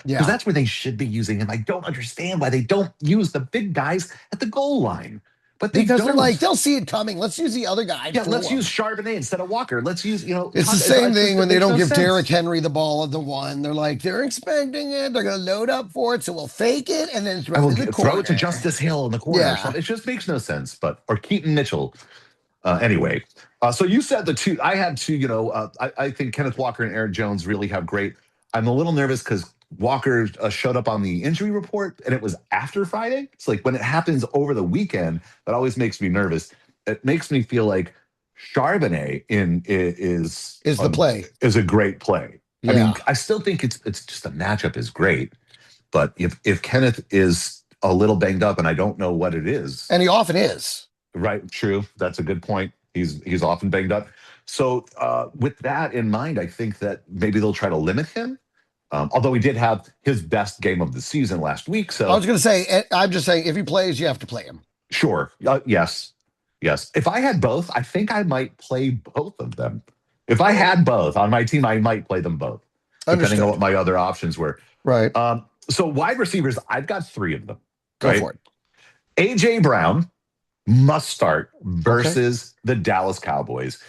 because Yeah, that's where they should be using him. I don't understand why they don't use the big guys at the goal line, but they because they're like don't. they'll see it coming. Let's use the other guy Yeah, for let's use him. Charbonnet instead of Walker. Let's use, It's the it's same thing just, when it they makes don't no give Derrick sense. Henry the ball at the one. They're like they're expecting it. They're gonna load up for it, so we'll fake it and then I throw will to the throw it to corner. Justice Hill in the corner or Yeah. something. It just makes no sense. Or Keaton Mitchell. Anyway, so you said the two. I had two. I think Kenneth Walker and Aaron Jones really have great. I'm a little nervous because Walker showed up on the injury report and it was after Friday. It's like when it happens over the weekend, that always makes me nervous. It makes me feel like Charbonnet Is the play. is a great play. I mean, Yeah. I still think it's just the matchup is great, but if Kenneth is a little banged up and I don't know what it is, And he often is. right? True, that's a good point. He's often banged up. So with that in mind, I think that maybe they'll try to limit him. Although he did have his best game of the season last week, I so was going to say, I'm just saying, if he plays, you have to play him. sure, yes, yes. If I had both, I think I might play both of them. If I had both on my team, I might play them both, depending on Understood. what my other options were. Right. So wide receivers, I've got three of them. Go Right, for it. AJ Brown must start versus the Dallas Cowboys.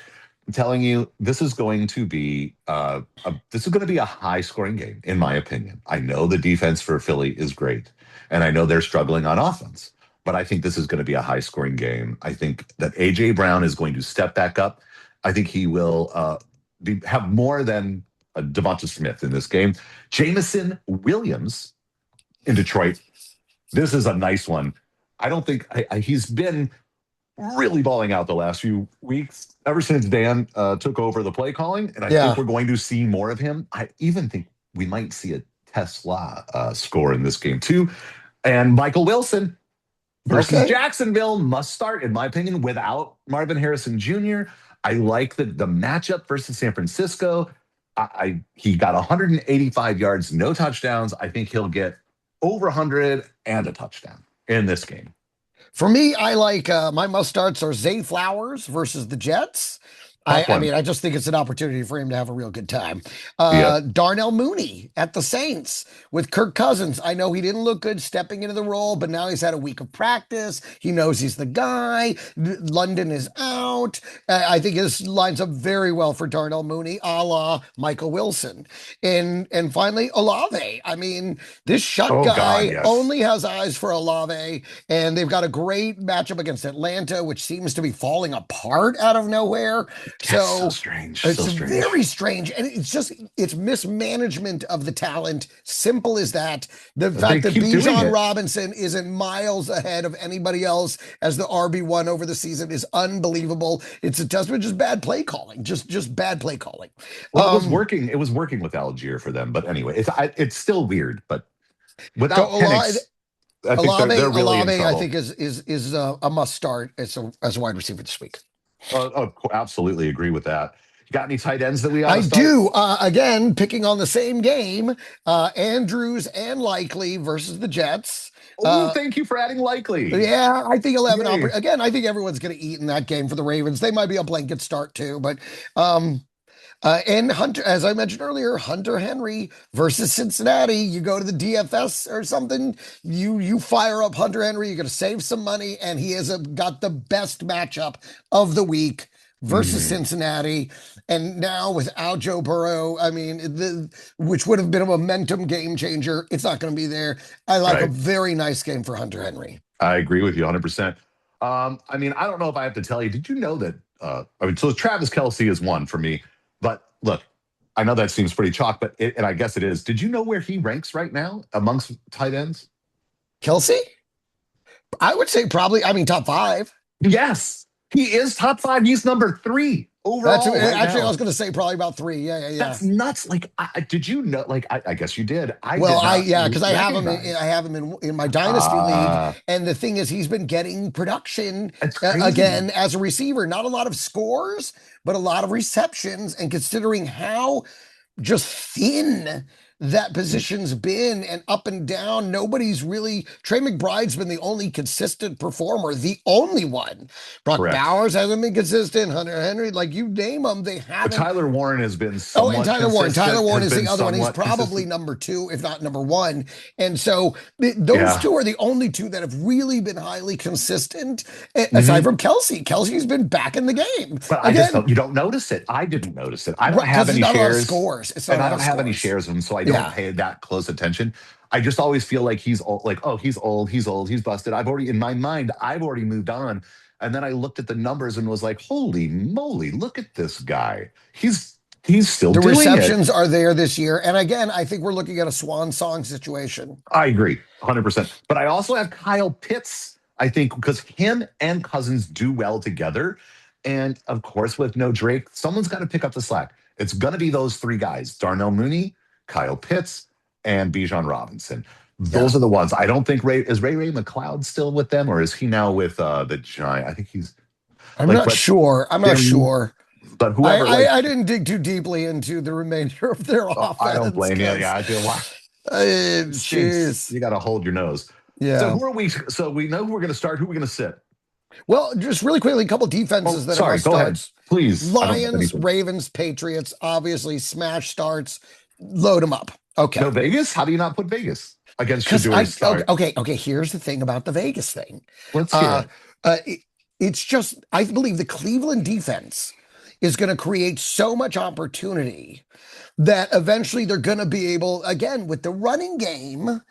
I'm telling you, this is going to be a high scoring game, in my opinion. I know the defense for Philly is great, and I know they're struggling on offense, but I think this is going to be a high scoring game. I think that AJ Brown is going to step back up. I think he will have more than Devonta Smith in this game. Jamison Williams in Detroit. This is a nice one. I don't think he's been really balling out the last few weeks ever since Dan took over the play calling, and I think Yeah. we're going to see more of him. I even think we might see a Tesla score in this game too. And Michael Wilson versus Okay. Jacksonville must start, in my opinion, without Marvin Harrison Jr. I like the matchup versus San Francisco. He got 185 yards, no touchdowns. I think he'll get over 100 and a touchdown in this game. For me, I like my must starts are Zay Flowers versus the Jets. Tough I one. mean, I just think it's an opportunity for him to have a real good time. Yep. Darnell Mooney at the Saints with Kirk Cousins. I know he didn't look good stepping into the role, but now he's had a week of practice. He knows he's the guy. London is out. I think this lines up very well for Darnell Mooney, a la Michael Wilson. And finally, Olave. I mean, this Shutt Oh God, guy yes. only has eyes for Olave, and they've got a great matchup against Atlanta, which seems to be falling apart out of nowhere. That's so So strange. it's So strange. very strange. And it's mismanagement of the talent. Simple as that. The They fact that keep doing Bijan it. Robinson isn't miles ahead of anybody else as the RB1 over the season is unbelievable. It's a testament just bad play calling. Just bad play calling. Well, it was Um working. It was working with Algier for them. But anyway, it's still weird. But so without Penix, I think they're really in Olave, I think trouble. is a must start as a wide receiver this week. Absolutely agree with that. You got any tight ends that we ought I to start? do. Again, picking on the same game, Andrews and Likely versus the Jets. Oh, Uh, thank you for adding likely. yeah, I think he'll have an Yay. opportunity. Again, I think everyone's going to eat in that game for the Ravens. They might be a blanket start too, but um, and Hunter, as I mentioned earlier, Hunter Henry versus Cincinnati. You go to the DFS or something. You fire up Hunter Henry. You're going to save some money, and he has got the best matchup of the week versus Mhm. Cincinnati. And now without Joe Burrow, I mean, which would have been a momentum game changer, it's not going to be there. I like a Right. very nice game for Hunter Henry. I agree with you 100%. I mean, I don't know if I have to tell you, did you know that? I mean, so Travis Kelsey is one for me. But look, I know that seems pretty chalk, and I guess it is. Did you know where he ranks right now amongst tight ends? Kelsey, I would say probably. I mean, top five. Yes, he is top five. He's number three That's overall right actually I was now. going to say probably about three. Yeah, yeah, yeah. That's nuts. Like, did you know? Like, I guess you did. I Well, did I not yeah, because I recognize. have him in my dynasty league, Uh, and the thing is, he's been getting production it's crazy. again as a receiver. Not a lot of scores, but a lot of receptions. And considering how just thin that position's been and up and down. Nobody's really, Trey McBride's been the only consistent performer, the only one. Brock Correct. Bowers hasn't been consistent. Hunter Henry, like you name them, they But haven't. Tyler Warren has been Oh, and somewhat Tyler Warren. Tyler consistent. Warren Has is been the other one. He's somewhat probably consistent. number two, if not number one. And so those Yeah. two are the only two that have really been highly consistent, aside Mhm. from Kelsey. Kelsey's been back in the game. But I just Again, don't. You don't notice it. I didn't notice it. I don't right, have because it's any not a lot of shares, scores. It's not and a I lot don't of have any scores. shares of him, so I don't Yeah. pay that close attention. I just always feel like he's old, like, oh, he's old, he's old, he's busted. I've already, in my mind, I've already moved on. And then I looked at the numbers and was like, holy moly, look at this guy. He's still The doing it. receptions are there this year. And again, I think we're looking at a swan song situation. I agree, 100%. But I also have Kyle Pitts, I think, because him and Cousins do well together. And of course, with no Drake, someone's got to pick up the slack. It's going to be those three guys: Darnell Mooney, Kyle Pitts, and Bijan Robinson. Yeah. Those are the ones. I don't think Ray McLeod still with them, or is he now with the Giant? I think he's I'm like, not sure. I'm not they're, sure. but whoever, I didn't dig too deeply into the remainder of their I don't offense blame you. because Yeah, I feel why it stinks. jeez. You got to hold your nose. So Yeah. who are we? So we know who we're going to start. Who are we going to sit? Well, just really quickly, a couple Oh, defenses that are sorry. must Go ahead, starts. please. I don't have Lions, anything. Ravens, Patriots, obviously smash starts. Load them up. No Okay. Vegas. How do you not put Vegas against Because Sheduer's start? okay. Here's the thing about the Vegas thing. Let's hear Uh, it. it's just I believe the Cleveland defense is going to create so much opportunity that eventually they're going to be able again with the running game.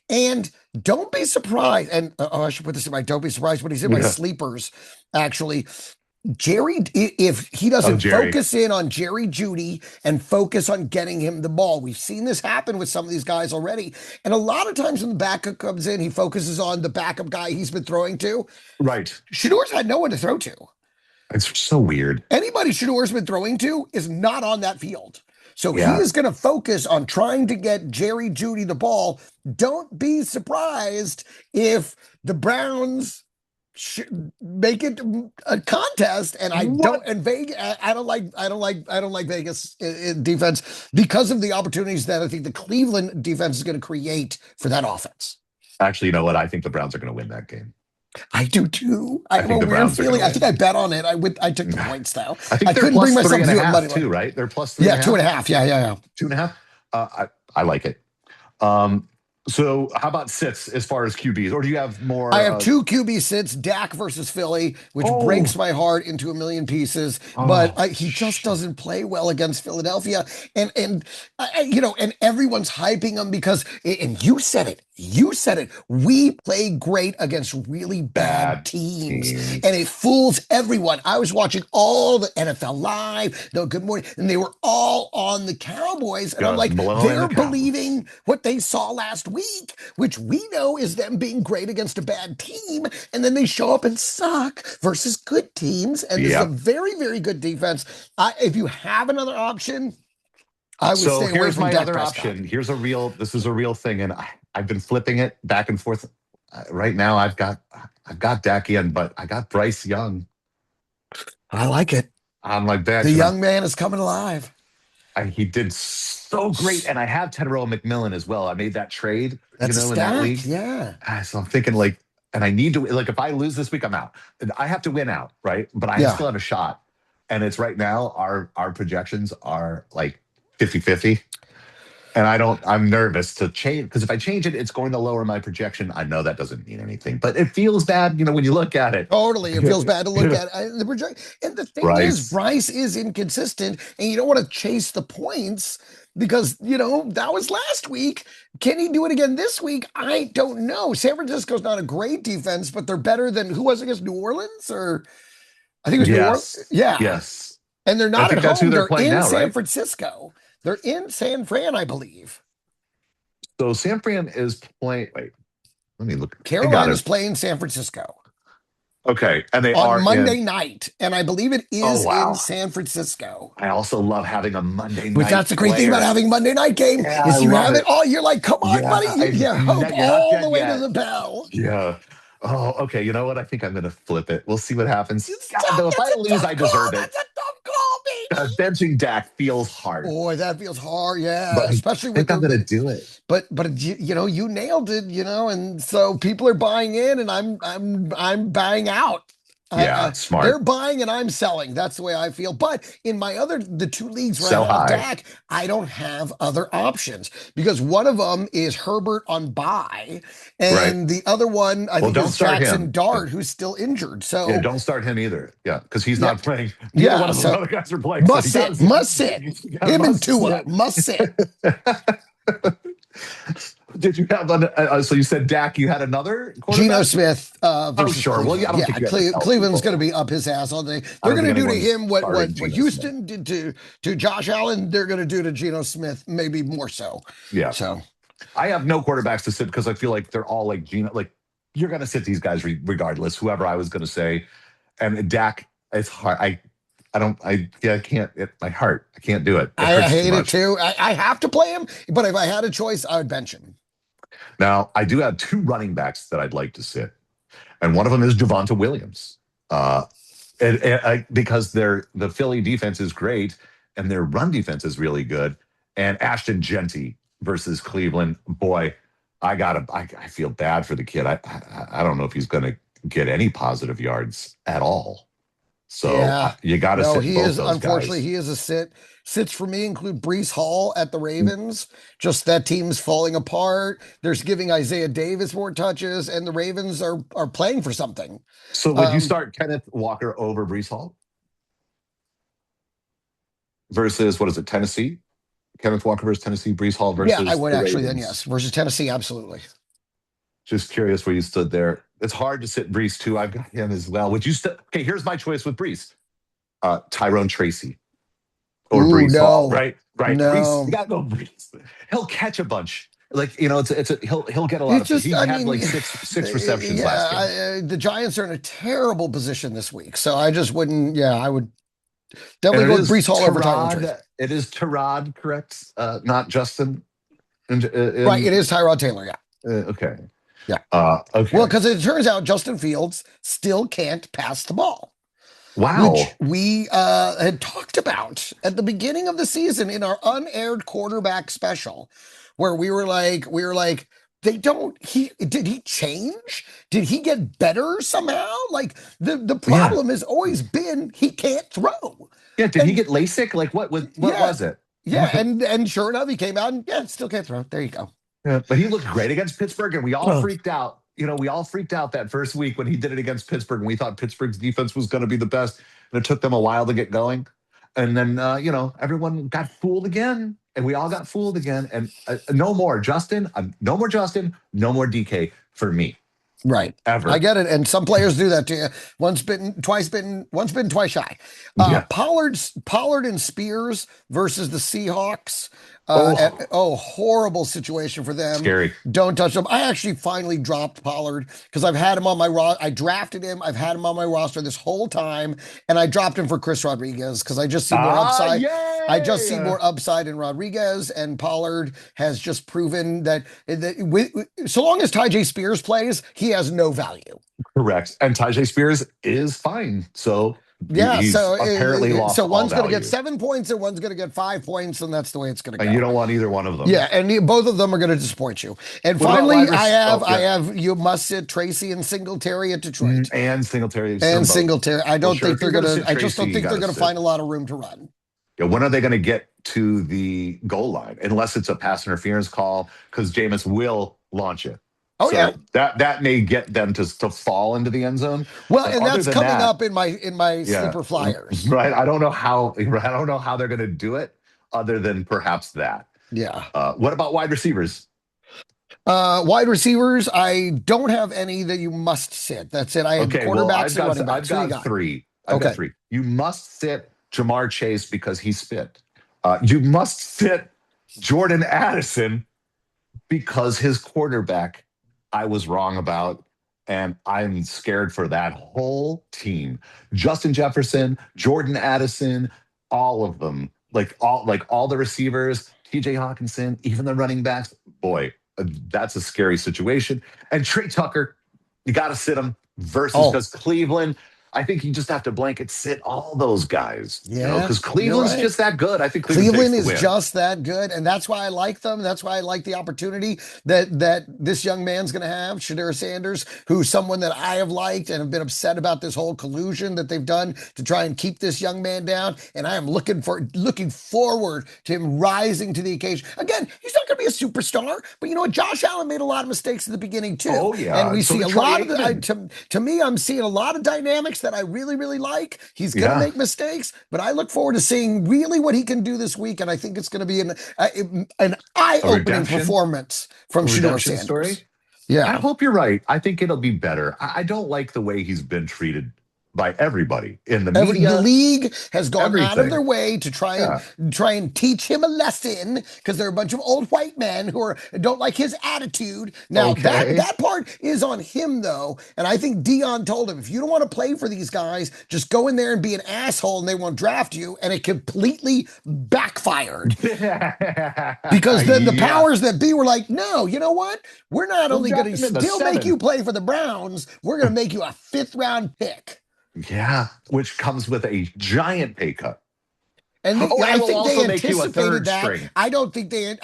And don't be surprised. And I should put this in my don't be surprised, but he's in my Yeah. sleepers. Actually, Jerry, if he Oh, doesn't Jerry. focus in on Jerry Judy and focus on getting him the ball, we've seen this happen with some of these guys already. And a lot of times when the backup comes in, he focuses on the backup guy he's been throwing to. Right. Shador's had no one to throw to. It's so weird. Anybody Shador's been throwing to is not on that field. So he Yeah. is going to focus on trying to get Jerry Judy the ball. Don't be surprised if the Browns make it a contest. And I What? don't. And Vegas, I don't like Vegas defense because of the opportunities that I think the Cleveland defense is going to create for that offense. Actually, you know what? I think the Browns are going to win that game. I do too. I I have a think the weird Browns are going feeling. to I think I win. bet on it. I took the points though. I think I they're couldn't bring plus three myself and to a do a money half line. too, right? They're plus three Yeah, and a two and half, a half. Yeah, yeah, yeah. 2.5. I like it. So how about sits as far as QBs, or do you have I more? have two QB sits, Dak versus Philly, which breaks Oh, my heart into a million pieces. But oh, he just shit. doesn't play well against Philadelphia, and everyone's hyping him because. And you said it. You said it. We play great against really bad Bad teams, and teams. it fools everyone. I was watching all the NFL Live, the Good Morning, and they were all on the Cowboys, and I'm Just like, blowing they're the Cowboys. believing what they saw last week, which we know is them being great against a bad team, and then they show up and suck versus good teams. And this is a Yep. very, very good defense. If you have another option, I would So stay away here's from my Dak other Prescott. option. This is a real thing, and I've been flipping it back and forth. Right now, I've got Dak in, but I got Bryce Young I like it. on my The bench, and young man is coming alive. he did so great. And I have Tedrow McMillan as well. I made that trade, That's a in that stack. league. Yeah. So I'm thinking like, and I need to like if I lose this week, I'm out. And I have to win out, right? But I Yeah. still have a shot. And it's right now, our projections are like 50-50. And I'm nervous to change because if I change it, it's going to lower my projection. I know that doesn't mean anything, but it feels bad, when you look at it. Totally. It feels bad to look at And the thing is, Bryce. Bryce is inconsistent, and you don't want to chase the points because, that was last week. Can he do it again this week? I don't know. San Francisco's not a great defense, but they're better than who was against New Orleans, or I think it was New Orleans. Yes. Yeah. Yes. And they're I not at think that's who home. they're They're playing in now, San right? Francisco. They're in San Fran, I believe. So San Fran is playing. Wait, let me look. I got Carolina's it. playing San Francisco Okay. And they on are in. Monday night, and I believe it Oh, is in wow. San Francisco. I also love having a Monday Which night that's the great thing about player. having Monday night game Yeah, I is you love have it it. all. You're like, come on, Yeah, buddy. You hope you're not all the dead way to yet. the bell. Yeah. Oh, okay. You know what? I think I'm going to flip it. We'll see what happens. It's God, tough. though, if That's I a lose, tough I call. deserve it. That's a tough call, baby. Benching Dak feels hard, Boy, that feels hard. Yeah, but I especially with think I'm going to the. do it. But you nailed it. And so people are buying in, and I'm buying out. Yeah, They're smart. buying and I'm selling. That's the way I feel. But in the two leagues where I Sell have high. Dak, I don't have other options because one of them is Herbert on bye, Right. and the other one I Well, think don't is start Jackson him. Dart, who's still injured. Yeah, So don't start him either. Yeah, because he's yeah, not playing. Neither one yeah. of those So other guys are playing. So must sit. you got Him and must Tua sit. must sit. Did you have so you said Dak? You had another Geno quarterback? Smith Oh, versus sure. Well, yeah, I Cleveland. don't Yeah, think you have to tell Cleveland's going to people. be up his ass all day. I They're don't going think to do to anyone's him what starting what Geno Smith. Houston did to Josh Allen. They're going to do to Geno Smith, maybe more so. Yeah, So I have no quarterbacks to sit because I feel like they're all like Geno. Like you're going to sit these guys regardless. Whoever I was going to say, and Dak, it's hard. I don't. I can't. My heart. I can't do it. It I hurts too hate it much. too. I have to play him, but if I had a choice, I would bench him. Now I do have two running backs that I'd like to sit, and one of them is Javonte Williams. Uh, because the Philly defense is great and their run defense is really good. And Ashton Genty versus Cleveland, boy, I feel bad for the kid. I don't know if he's going to get any positive yards at all. So Yeah. you got to No, sit he both is those unfortunately guys. he is a sit. Sits for me include Brees Hall at the Ravens. Just that team's falling apart. There's giving Isaiah Davis more touches, and the Ravens are playing for something. So would you Um, start Kenneth Walker over Brees Hall versus what is it, Tennessee? Kenneth Walker versus Tennessee, Brees Hall yeah, I versus would the actually then yes. Ravens. Versus Tennessee, absolutely. Just curious where you stood there. It's hard to sit Brees too. I've got him as well. Would you still? Okay, here's my choice with Brees. Tyrone Tracy or Ooh, Brees Hall. no. Right, right. Brees, you No. got to go Brees. He'll catch a bunch. Like he'll get a lot It's of. just, He I had mean, like six receptions last game. the Giants are in a terrible position this week. So I just wouldn't, I would And definitely it go with is Brees Hall over Tyrone Tracy. Tyrod. It is Tyrod, correct? Not Justin. Right, it is Tyrod Taylor, yeah. Okay. Yeah. Okay. Well, because it turns out Justin Fields still can't pass the ball, Wow. which we had talked about at the beginning of the season in our unaired quarterback special, where we were like, they don't he did he change? Did he get better somehow? Like the Yeah. problem has always been he can't throw. Yeah. Did he And get LASIK? Like what yeah, was it? yeah, and sure enough, he came out and yeah, still can't throw. There you go. Yeah, but he looked great against Pittsburgh, and we all Oh, freaked out. We all freaked out that first week when he did it against Pittsburgh, and we thought Pittsburgh's defense was going to be the best, and it took them a while to get going. And then, everyone got fooled again, and we all got fooled again. And no more Justin, no more Justin, no more DK for me right. I ever. get it. And some players do that to you. Once bitten, twice bitten, once bitten, twice shy. Yeah. Pollard and Spears versus the Seahawks. Oh, Horrible situation for them. scary. Don't touch them. I actually finally dropped Pollard because I've had him on my I drafted him. I've had him on my roster this whole time, and I dropped him for Chris Rodriguez because I just see more Ah, upside. I just see yay! more upside in Rodriguez, and Pollard has just proven that so long as Ty Spears plays, he has no value. Correct. And Tajay Spears is fine. So Yeah, he's so apparently lost all one's going to get value. 7 points and one's going to get 5 points, and that's the way it's going to And you go. don't want either one of them. Yeah, and both of them are going to disappoint you. And What about finally, Oh, I yeah. have you must sit Tracy and Singletary at Detroit. And Singletary And from both. Singletary, I Well, don't sure. think If they're you're going going to to. sit I just Tracy, don't you think got they're to going to sit. find a lot of room to run. Yeah, when are they going to get to the goal line? Unless it's a pass interference call, because Jameis will launch it. Oh yeah. So that may get them to fall into the end zone. Well, But and other that's than coming that, up in my yeah, sleeper flyers. right. I don't know how they're going to do it, other than perhaps that. Yeah. What about wide receivers? Wide receivers, I don't have any that you must sit. That's it. I had Okay, well, quarterbacks and running I've backs. Who you got got? three. I've got Okay. three. You must sit Jamar Chase because he spit. You must sit Jordan Addison because his quarterback I was wrong about, and I'm scared for that whole team. Justin Jefferson, Jordan Addison, all of them, like all the receivers, TJ Hawkinson, even the running backs. Boy, that's a scary situation. And Trey Tucker, you got to sit him versus Oh, because Cleveland. I think you just have to blanket sit all those guys, yeah, because you're Cleveland's right. just that good. I think Cleveland takes Cleveland the is win. just that good, and that's why I like them. That's why I like the opportunity that this young man's going to have, Sheduer Sanders, who's someone that I have liked and have been upset about this whole collusion that they've done to try and keep this young man down. And I am looking forward to him rising to the occasion. Again, he's not going to be a superstar, but you know what? Josh Allen made a lot of mistakes at the beginning too, Oh and yeah, we so see did a Troy lot of Aikman. to me, I'm seeing a lot of dynamics that I really like. He's going to Yeah, make mistakes, but I look forward to seeing really what he can do this week, and I think it's going to be an a eye-opening redemption, performance from a Sheduer redemption Sanders. story. I Yeah. hope you're right. I think it'll be better. I don't like the way he's been treated by everybody in the The media, league has gone out of their everything. way to Yeah, try and teach him a lesson because they're a bunch of old white men who don't like his attitude. Now okay. that part is on him though, and I think Dion told him if you don't want to play for these guys, just go in there and be an asshole, and they won't draft you. And it completely backfired because the Yeah, powers that be were like, no, you know what? We're not we'll only going draft to him in the still make seventh. you play for the Browns, we're going to make you a fifth-round pick. Yeah, which comes with a giant pay cut. And Oh, I and we'll think they also make you a anticipated third that. string. I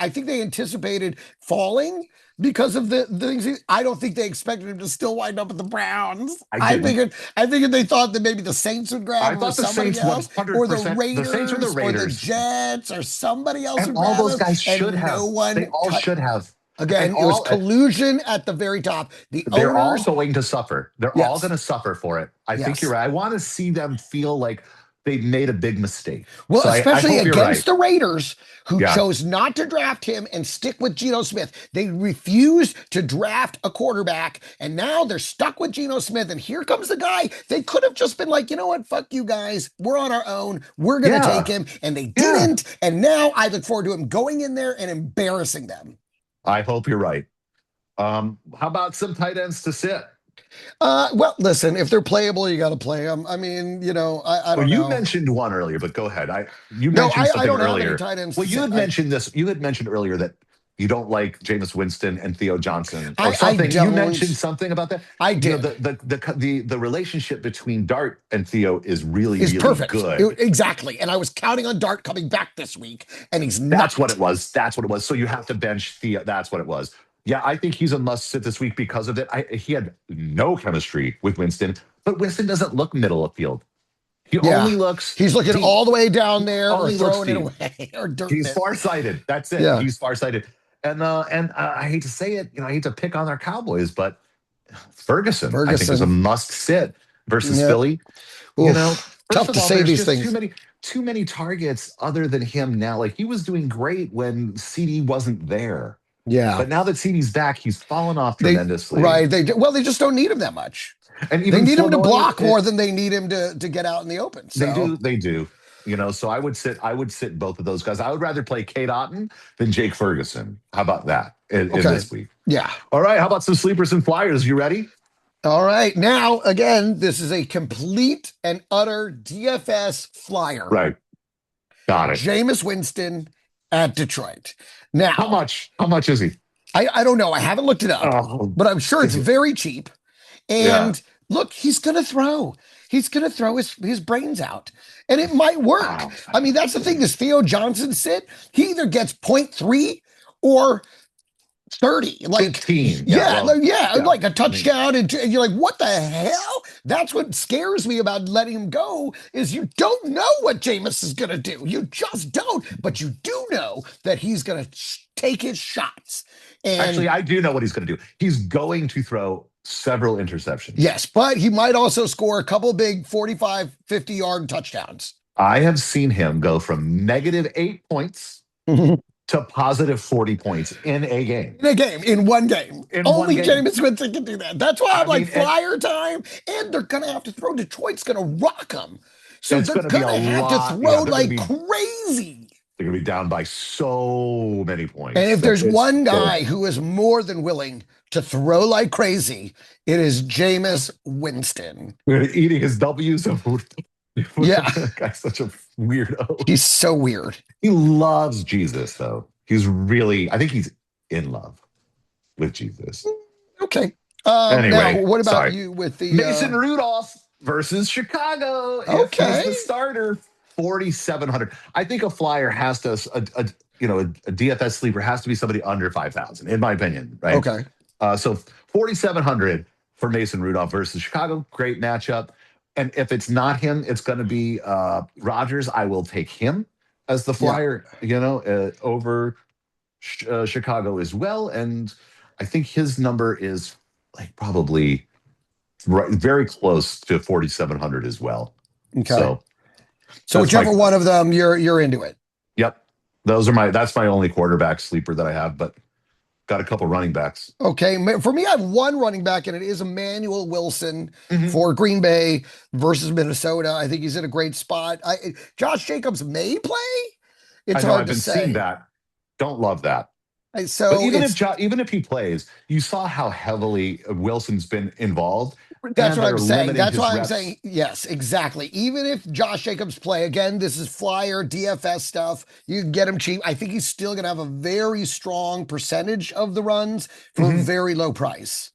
think they anticipated falling because of the things. I don't think they expected him to still wind up with the Browns. I didn't. I figured they thought that maybe the Saints would grab I him or thought the somebody Saints else, or the 100%. The Saints or the Raiders, or the Raiders, Jets, or somebody else and would all grab those him, guys should and no have. They one all cut. should have. And Again, it was all collusion at the very top. The they're all owners, going to suffer. They're all yes, going to suffer for it. I think you're yes. right. I want to see them feel like they made a big mistake. Well, So I especially hope you're right. against the Raiders, who Yeah. chose not to draft him and stick with Geno Smith. They refused to draft a quarterback, and now they're stuck with Geno Smith. And here comes the guy. They could have just been like, you know what? Fuck you guys. We're on our own. We're going to take Yeah. him. And they Yeah. didn't. And now I look forward to him going in there and embarrassing them. I hope you're right. How about some tight ends to sit? Well, listen, if they're playable, you got to play them. I mean, I Well, don't you know. mentioned one earlier, but go ahead. You No, mentioned I something don't have any earlier. tight ends Well, to you sit. had mentioned this. You had mentioned earlier that you don't like Jameis Winston and Theo Johnson or I something. You mentioned don't. something about that. I You know, did. the relationship between Dart and Theo is really, Is really perfect. good. Exactly. And I was counting on Dart coming back this week, and he's That's what not. it was. That's what it was. So you have to bench Theo. That's what it was. Yeah, I think he's a must sit this week because of it. He had no chemistry with Winston, but Winston doesn't look middle of field. He Yeah. only looks He's looking deep. all the way down He there or only looks throwing it deep. away or dirting He's it. farsighted. That's it. Yeah. He's farsighted. And I hate to say it, I hate to pick on our Cowboys, but Ferguson, I think, is a Ferguson. must sit versus Yep. Philly. Oof. First Tough of to all, say there's these just things. too many targets other than him now. Like he was doing great when CD wasn't there. Yeah. But now that CD's back, he's fallen off They tremendously. right. They just don't need him that much. And They even need him to Flournoy, block more than they need him to get out in the open. So they do. So I would sit both of those guys. I would rather play Kate Otten than Jake Ferguson. How about that in okay. this week? Yeah. All right. How about some sleepers and flyers? You ready? All right. Now, again, this is a complete and utter DFS flyer. Right. Got it. Jameis Winston at Detroit. Now, how much is he? I don't know. I haven't looked it up, but I'm sure it's very cheap. And look, he's going to throw. He's going to throw his brains out. And it might work. Wow. I mean, that's the thing. This Theo Johnson sit, he either gets 0.3 or 30, like 15. Like a touchdown, and you're like, what the hell? That's what scares me about letting him go, is you don't know what Jameis is gonna do. You just don't, but you do know that he's gonna take his shots. And actually, I do know what he's gonna do. He's going to throw several interceptions. Yes, but he might also score a couple big 45, 50-yard touchdowns. I have seen him go from -8 points to positive 40 points in a game. In one game. Only Jameis Winston can do that. That's why I'm like, flyer time, and they're going to have to throw. Detroit's going to rock them. So they're going to have to throw like crazy. They're going to be down by so many points. And if there's one guy who is more than willing to throw like crazy, it is Jameis Winston. Eating his W's. Yeah. That guy's such a weirdo. He's so weird. He loves Jesus, though. I think he's in love with Jesus. Okay. Anyway, now, what about you with the Mason Rudolph versus Chicago? Okay. He's the starter, 4,700. I think a flyer has to, a DFS sleeper has to be somebody under 5,000, in my opinion. Right. Okay. So 4,700 for Mason Rudolph versus Chicago. Great matchup. And if it's not him, it's going to be Rodgers. I will take him as the flyer, over Chicago as well. And I think his number is like probably very close to 4,700 as well. Okay. So whichever one of them you're into it. Yep. That's my only quarterback sleeper that I have, but got a couple running backs. Okay. For me, I have one running back, and it is Emmanuel Wilson for Green Bay versus Minnesota. I think he's in a great spot. Josh Jacobs may play. It's hard to say. I've been seeing that. Don't love that. So but even if he plays, you saw how heavily Wilson's been involved. That's what I'm saying. That's why I'm saying, yes, exactly. Even if Josh Jacobs play, again, this is flyer DFS stuff. You can get him cheap. I think he's still going to have a very strong percentage of the runs for a very low price.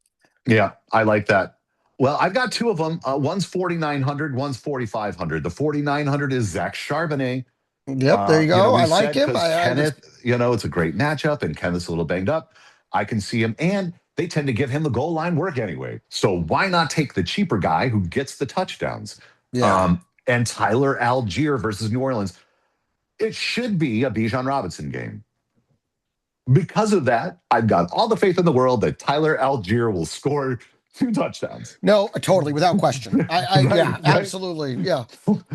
Yeah, I like that. Well, I've got two of them. One's 4,900, one's 4,500. The 4,900 is Zach Charbonnet. Yep, there you go. I like him. Kenneth, it's a great matchup, and Kenneth's a little banged up. I can see him, and they tend to give him the goal line work anyway. So why not take the cheaper guy who gets the touchdowns? Yeah. And Tyler Algier versus New Orleans. It should be a Bijan Robinson game. Because of that, I've got all the faith in the world that Tyler Algier will score 2 touchdowns. No, totally, without question. Absolutely. Yeah.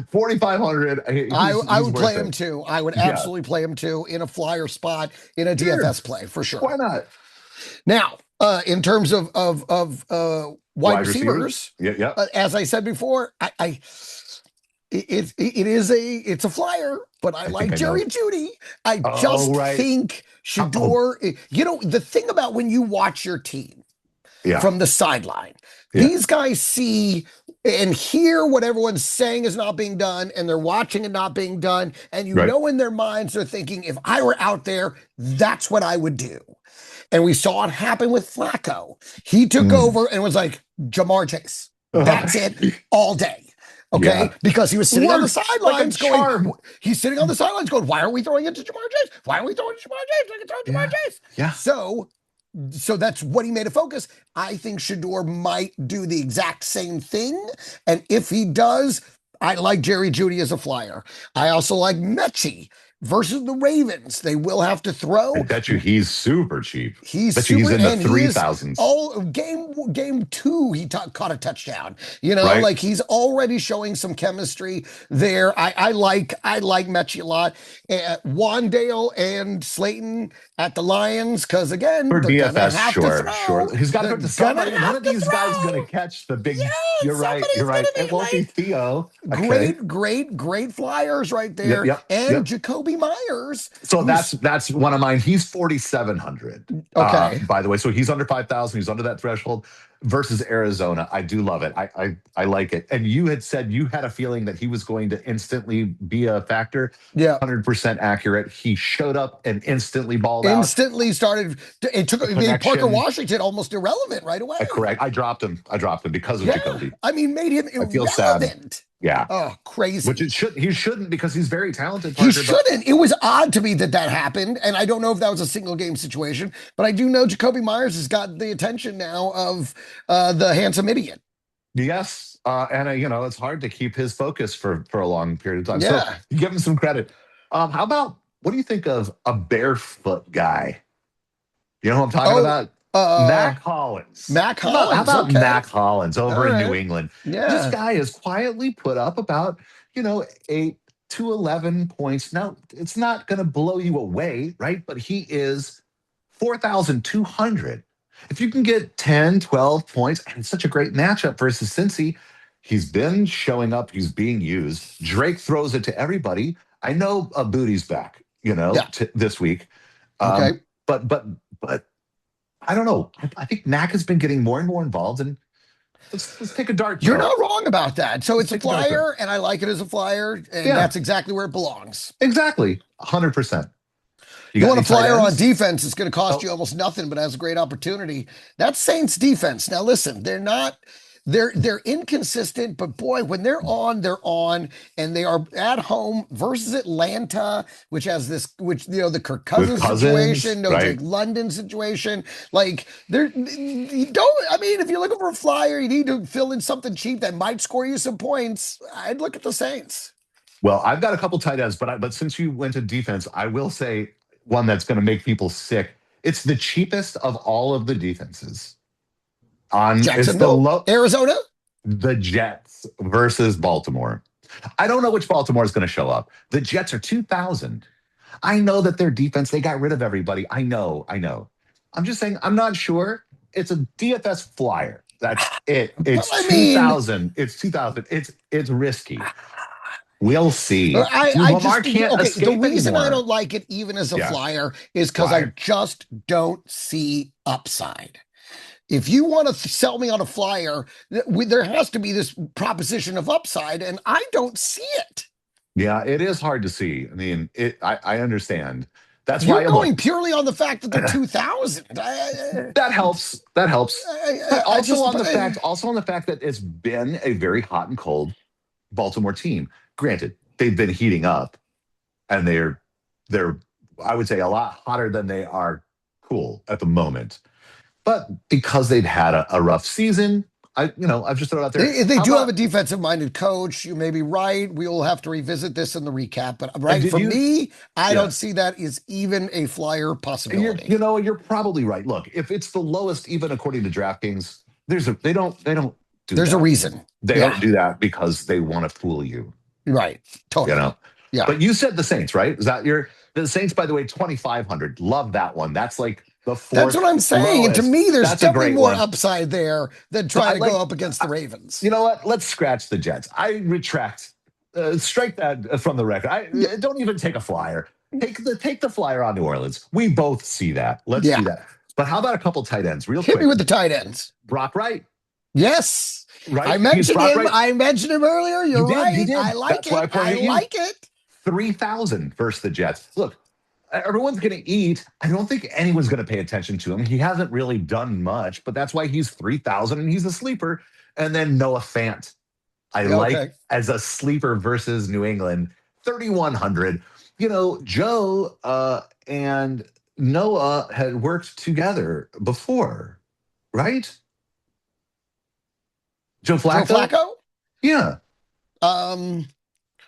4,500. I would play him too. I would absolutely play him too in a flyer spot in a DFS play for sure. Why not? Now, in terms of wide receivers, as I said before, it's a flyer, but I like Jerry Jeudy. I just think Sheduer. The thing about when you watch your team from the sideline, these guys see and hear what everyone's saying is not being done, and they're watching it not being done, and know in their minds they're thinking, if I were out there, that's what I would do. And we saw it happen with Flacco. He took over and was like, Jamar Chase. That's it all day. Okay. Yeah. Because he was sitting on the sidelines he's sitting on the sidelines going, why aren't we throwing it to Jamar Chase? Why aren't we throwing it to Jamar Chase? I can throw it to Jamar Chase. Yeah. So So that's what he made a focus. I think Sheduer might do the exact same thing. And if he does, I like Jerry Jeudy as a flyer. I also like Mechie versus the Ravens. They will have to I throw. bet you he's super cheap. He's Bet you he's super, in the and he three is thousands, all game two. He caught a touchdown. right? Like he's already showing some chemistry there. I like Mechie a lot. Wandale and Slayton at the Lions because again For they're gonna DFS, have to sure, throw. sure. He's got to They're go to gonna somebody. One have of to these guys is going to throw. catch the big. Yeah, You're right. You're somebody's right. gonna It be won't be like Theo. Okay. great flyers right Yep. there. Yep. And Yep. Jacoby Myers, So who's that's one of mine. He's 4,700. okay. By the way, so he's under 5,000. He's under that threshold. Versus Arizona, I do love it. I like it. And you had said you had a feeling that he was going to instantly be a factor. Yeah. 100% accurate. He showed up and instantly balled out. Instantly started. It made Parker Connection. Washington almost irrelevant right away. Correct. I dropped him. I dropped him because of Yeah, Jacoby. I mean, made him I feel sad. irrelevant. Yeah. Oh, Which crazy. it should he shouldn't because he's very talented, He Parker. But shouldn't. It was odd to me that happened, and I don't know if that was a single game situation, but I do know Jacoby Myers has got the attention now of the handsome idiot. yes, and it's hard to keep his focus for a long period of time. So Yeah. give him some credit. How about what do you think of a barefoot guy? You know who I'm talking Oh, about? Mac Hollins. Mac How Hollins. about Okay. Mac Hollins All over in New right. England? This Yeah. guy has quietly put up about 8 to 11 points. Now it's not going to blow you away, right? But he is 4,200. If you can get 10, 12 points, and it's such a great matchup versus Cincy, he's been showing up, he's being used. Drake throws it to everybody. I know Booty's back, Yeah. this week. Okay. But I don't know. I think Mac has been getting more and more involved, and let's take a dart You're throw. not wrong about that. So Let's it's a take a dart throw. flyer, and I like it as a flyer, and Yeah. that's exactly where it belongs. Exactly, 100%. You got want a any tight flyer on ends? defense, it's going to cost Oh, you almost nothing, but has a great opportunity. That's Saints defense. Now listen, they're inconsistent, but boy, when they're on, and they are at home versus Atlanta, which has the Kirk with Cousins Cousins, situation, no right? Drake London situation. Like you don't. I mean, if you're looking for a flyer, you need to fill in something cheap that might score you some points. I'd look at the Saints. Well, I've got a couple tight ends, but since you went to defense, I will say one that's going to make people sick. It's the cheapest of all of the defenses. It's Jacksonville, Arizona. the Jets versus Baltimore. I don't know which Baltimore is going to show up. The Jets are 2,000. I know that their defense, they got rid of everybody. I know. I'm just saying, I'm not sure. It's a DFS flyer. That's it. It's I mean, 2,000. It's 2,000. It's risky. We'll see. I Lamar just can't okay. The escape reason I anymore. don't like it even as a Yeah. flyer is because Why? I just don't see upside. If you want to sell me on a flyer, there has to be this proposition of upside, and I don't see it. Yeah, it is hard to see. I mean, I understand. That's You're why going look, purely on the fact that they're 2,000. that helps. That helps. But I also just on the fact that it's been a very hot and cold Baltimore team. Granted, they've been heating up, and they're I would say a lot hotter than they are cool at the moment. But because they've had a rough season, I've just thrown it out there. They How do have about a defensive-minded coach. You may be right. We will have to revisit this in the recap. But right did for you? me, I Yeah, don't see that as even a flyer and possibility. you're probably right. Look, if it's the lowest, even according to DraftKings, they don't do There's a that. reason. They Yeah, don't do that because they want to fool you. right. You Totally. know. Yeah. But you said the Saints, right? Is that the Saints? By the way, 2,500. Love that one. That's like the That's what fourth I'm saying. And to lowest. me, there's That's a definitely great more one. upside there than So I trying to go like. up against the Ravens. You know what? Let's scratch the Jets. I retract. Strike that from the record. Yeah. Don't even take a flyer. Take the flyer on New Orleans. We both see that. Let's Yeah. do that. But how about a couple tight ends, real Hit me quick? with the tight ends. Brock Wright, Yes. right? I He's mentioned Brock him. Wright. I mentioned him earlier. You're You right. did. I like That's why I it. pointed I at you. like it. 3,000 versus the Jets. Look, everyone's going to eat. I don't think anyone's going to pay attention to him. He hasn't really done much, but that's why he's 3,000 and he's a sleeper. And then Noah Fant, I like Okay. as a sleeper versus New England, 3,100. Joe and Noah had worked together before, right? Joe Joe Flacco? Flacco? Yeah. Um,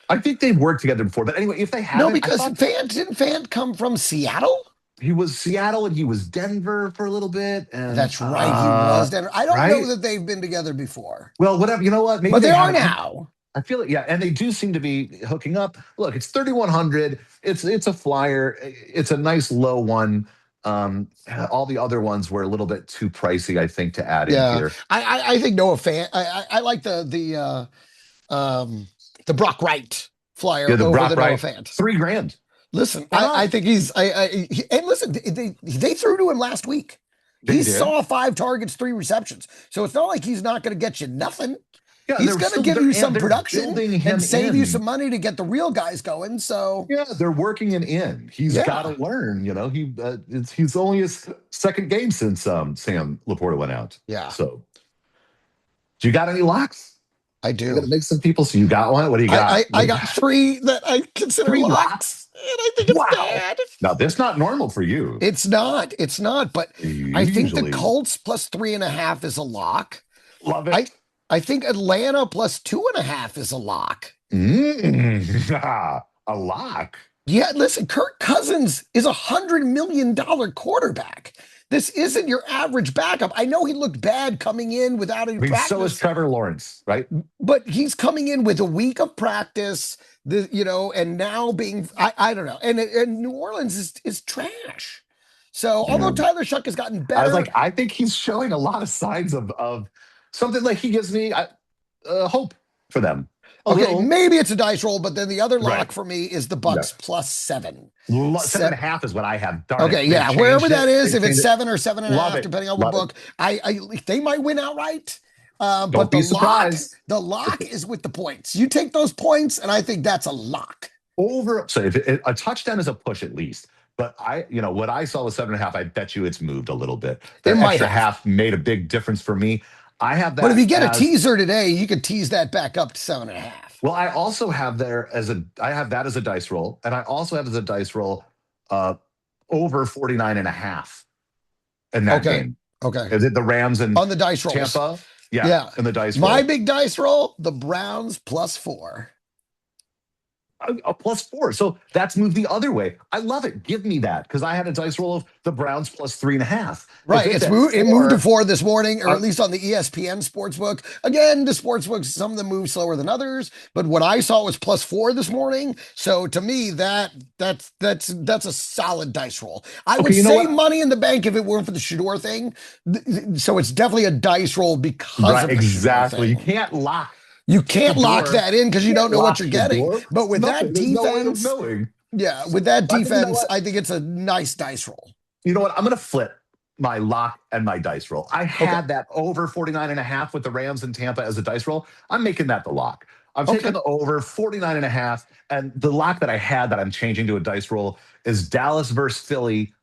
I think they've worked together before. But anyway, if they no, haven't, I because thought Fant come from Seattle? he was Seattle and he was Denver for a little bit. And That's right. He was Denver. I don't know right. that they've been together before, Well, whatever. You know what? Maybe but they they are haven't. now. I feel it. Yeah, and they do seem to be hooking up. Look, it's 3,100. It's a flyer. It's a nice low one. All the other ones were a little bit too pricey, I think, to add in Yeah, here. I think Noah Fant. I like the Brock Wright Yeah, flyer the over Brock the Noah Wright, Fant. 3 grand. Listen, Why I not? think and listen, they threw to him last week. They He did. saw 5 targets, 3 receptions. So it's not like he's not going to get you nothing. Yeah, He's going to give you some they're production building and him save you in. some money to get the real guys going. So Yeah, they're working it in. He's got to yeah, learn. He's only his second game since Sam Laporta went out. yeah, So, do you got any locks? I I'm gonna do. make some people. So you got one? What do you got? What I do you got got? 3 that I consider 3 locks? locks, and I think it's Wow. bad. Now that's not normal for you. It's not. It's not. But I think the Usually, Colts plus 3.5 is a lock. love I it. I think Atlanta plus 2.5 is a lock. A lock. Yeah, listen, Kirk Cousins is $100 million quarterback. This isn't your average backup. I know he looked bad coming in without any I mean, so is practice, Trevor Lawrence, right? but he's coming in with a week of practice. And now I don't know, and New Orleans is trash. So although Yeah. Tyler Shuck has gotten I was better, like, I think he's showing a lot of signs of something like he gives me hope for them. A okay, little, maybe it's a dice roll, but then the other right? lock for me is the Yeah. Bucks plus 7. 7 and a half is what I have. Darn it. Okay, They've yeah, wherever changed that it. is, They've if it's changed it. 7 or seven and a Love half, it. depending on what Love it. book, I they might win outright. But Don't be surprised. the lock is with the points. You take those points, and I think that's a lock. Over. So if a touchdown is a push at least. But what I saw was 7 and a half. I bet you it's moved a little bit. It That might extra have. half made a big difference for me. I have But if that you get a as teaser today, you could tease that back up to 7.5. well. I also have I have that as a dice roll, and I also have as a dice roll uh, over 49 and a half in that Okay. game. Okay. Is it the Rams and On the dice rolls. Tampa? Yeah, Yeah. in the dice My roll. big dice roll, the Browns plus 4. A +4. So that's moved the other way. I love it. Give me that because I had a dice roll of the Browns plus 3.5. If Right. it's It's at moved. It moved to 4, 4 this morning, or uh, at least on the ESPN sportsbook. Again, the sportsbooks, some of them move slower than others, but what I saw was plus 4 this morning. So to me, that's a solid dice roll. I okay, would you know say what? money in the bank if it weren't for the Shador thing. So it's definitely a dice roll because Right, of the Shador exactly. You thing. can't lock You the can't lock door. that in because you You don't can't know what lock you're the getting. door. But with Nothing. that There's no way of defense, knowing. yeah, with that I think you know defense, what? I think it's a nice dice roll. You know what? I'm going to flip my lock and my dice roll. I Okay. had that over 49 and a half with the Rams and Tampa as a dice roll. I'm making that the lock. I'm taking Okay. the over 49 and a half. And the lock that I had that I'm changing to a dice roll is Dallas versus Philly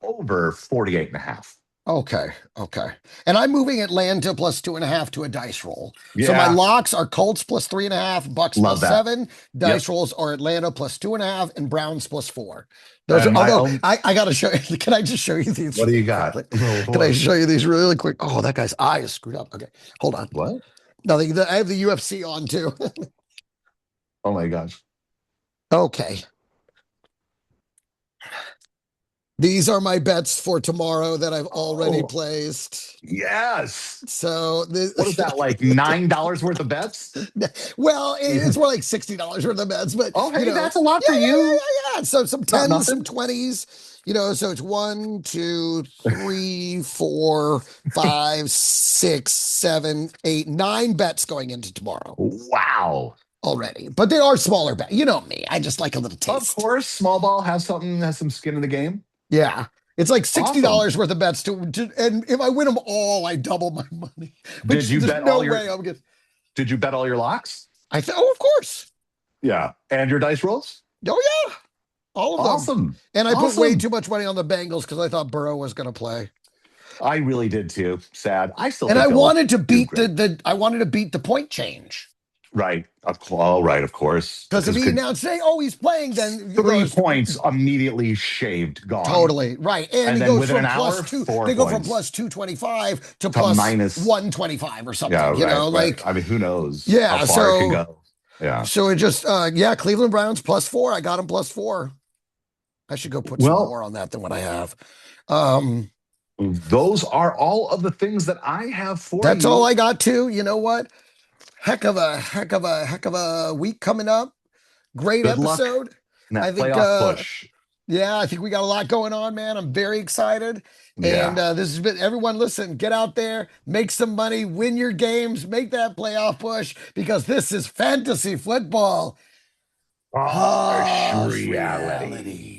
over 48 and a half. Okay. Okay. And I'm moving Atlanta plus 2.5 to a dice roll. So my Yeah. locks are Colts plus 3.5, Bucks Love plus that. 7. Yep. Dice rolls are Atlanta plus 2.5 and Browns plus 4. Those are, And my although own. I got to show you, can I just show you these What do you really got? quickly? Oh, Can I boy. show you these really quick? Oh, that guy's eye is screwed up. Okay. Hold on. What? Nothing. I have the UFC on too. Oh, my gosh. Okay. These are my bets for tomorrow that I've already Oh, placed. yes. So What is this, that, like $9 worth of bets? well, it's more like $60 worth of bets, but Oh, hey, that's a lot yeah, for you. yeah. So some Not tens, some nothing. 20s, so it's 1, 2, 3, 4, 5, 6, 7, 8, 9 bets going into tomorrow Wow. already. But they are smaller bets. You know me. I just like a little Of taste. course, small ball has some skin in the game. Yeah. It's like Awesome. $60 worth of bets and if I win them all, I double my money, Did which you there's bet no all your way I'm getting. did you bet all your locks? Oh, of course. Yeah. And your dice rolls? Oh, yeah. All of them. Awesome. And I put way Awesome. too much money on the Bengals because I thought Burrow was going to play. I really did too. Sad. I still And think I they'll wanted to do beat great. I wanted to beat the point change. Right. All right, of course. Because if Because he could announced today, oh, he's playing, then 3 points immediately shaved, gone. totally right. And And he then goes within an from plus hour, two, four they go from points plus 225 to to plus minus. 125 or Yeah, something, right, right. like, I mean, who knows how yeah. far it can go? Yeah. So it just, yeah, Cleveland Browns +4. I got him +4. I should go put some Well, more on that than what I have. Um, those are all of the things that I have for that's all you. I got too. You know what? Heck of a week coming up. Great Good luck episode. in I that think, playoff push. yeah, I think we got a lot going on, man. I'm very excited. And Yeah. this has been everyone. Listen, get out there, make some money, win your games, make that playoff push because this is fantasy football. Harsh Harsh reality. reality.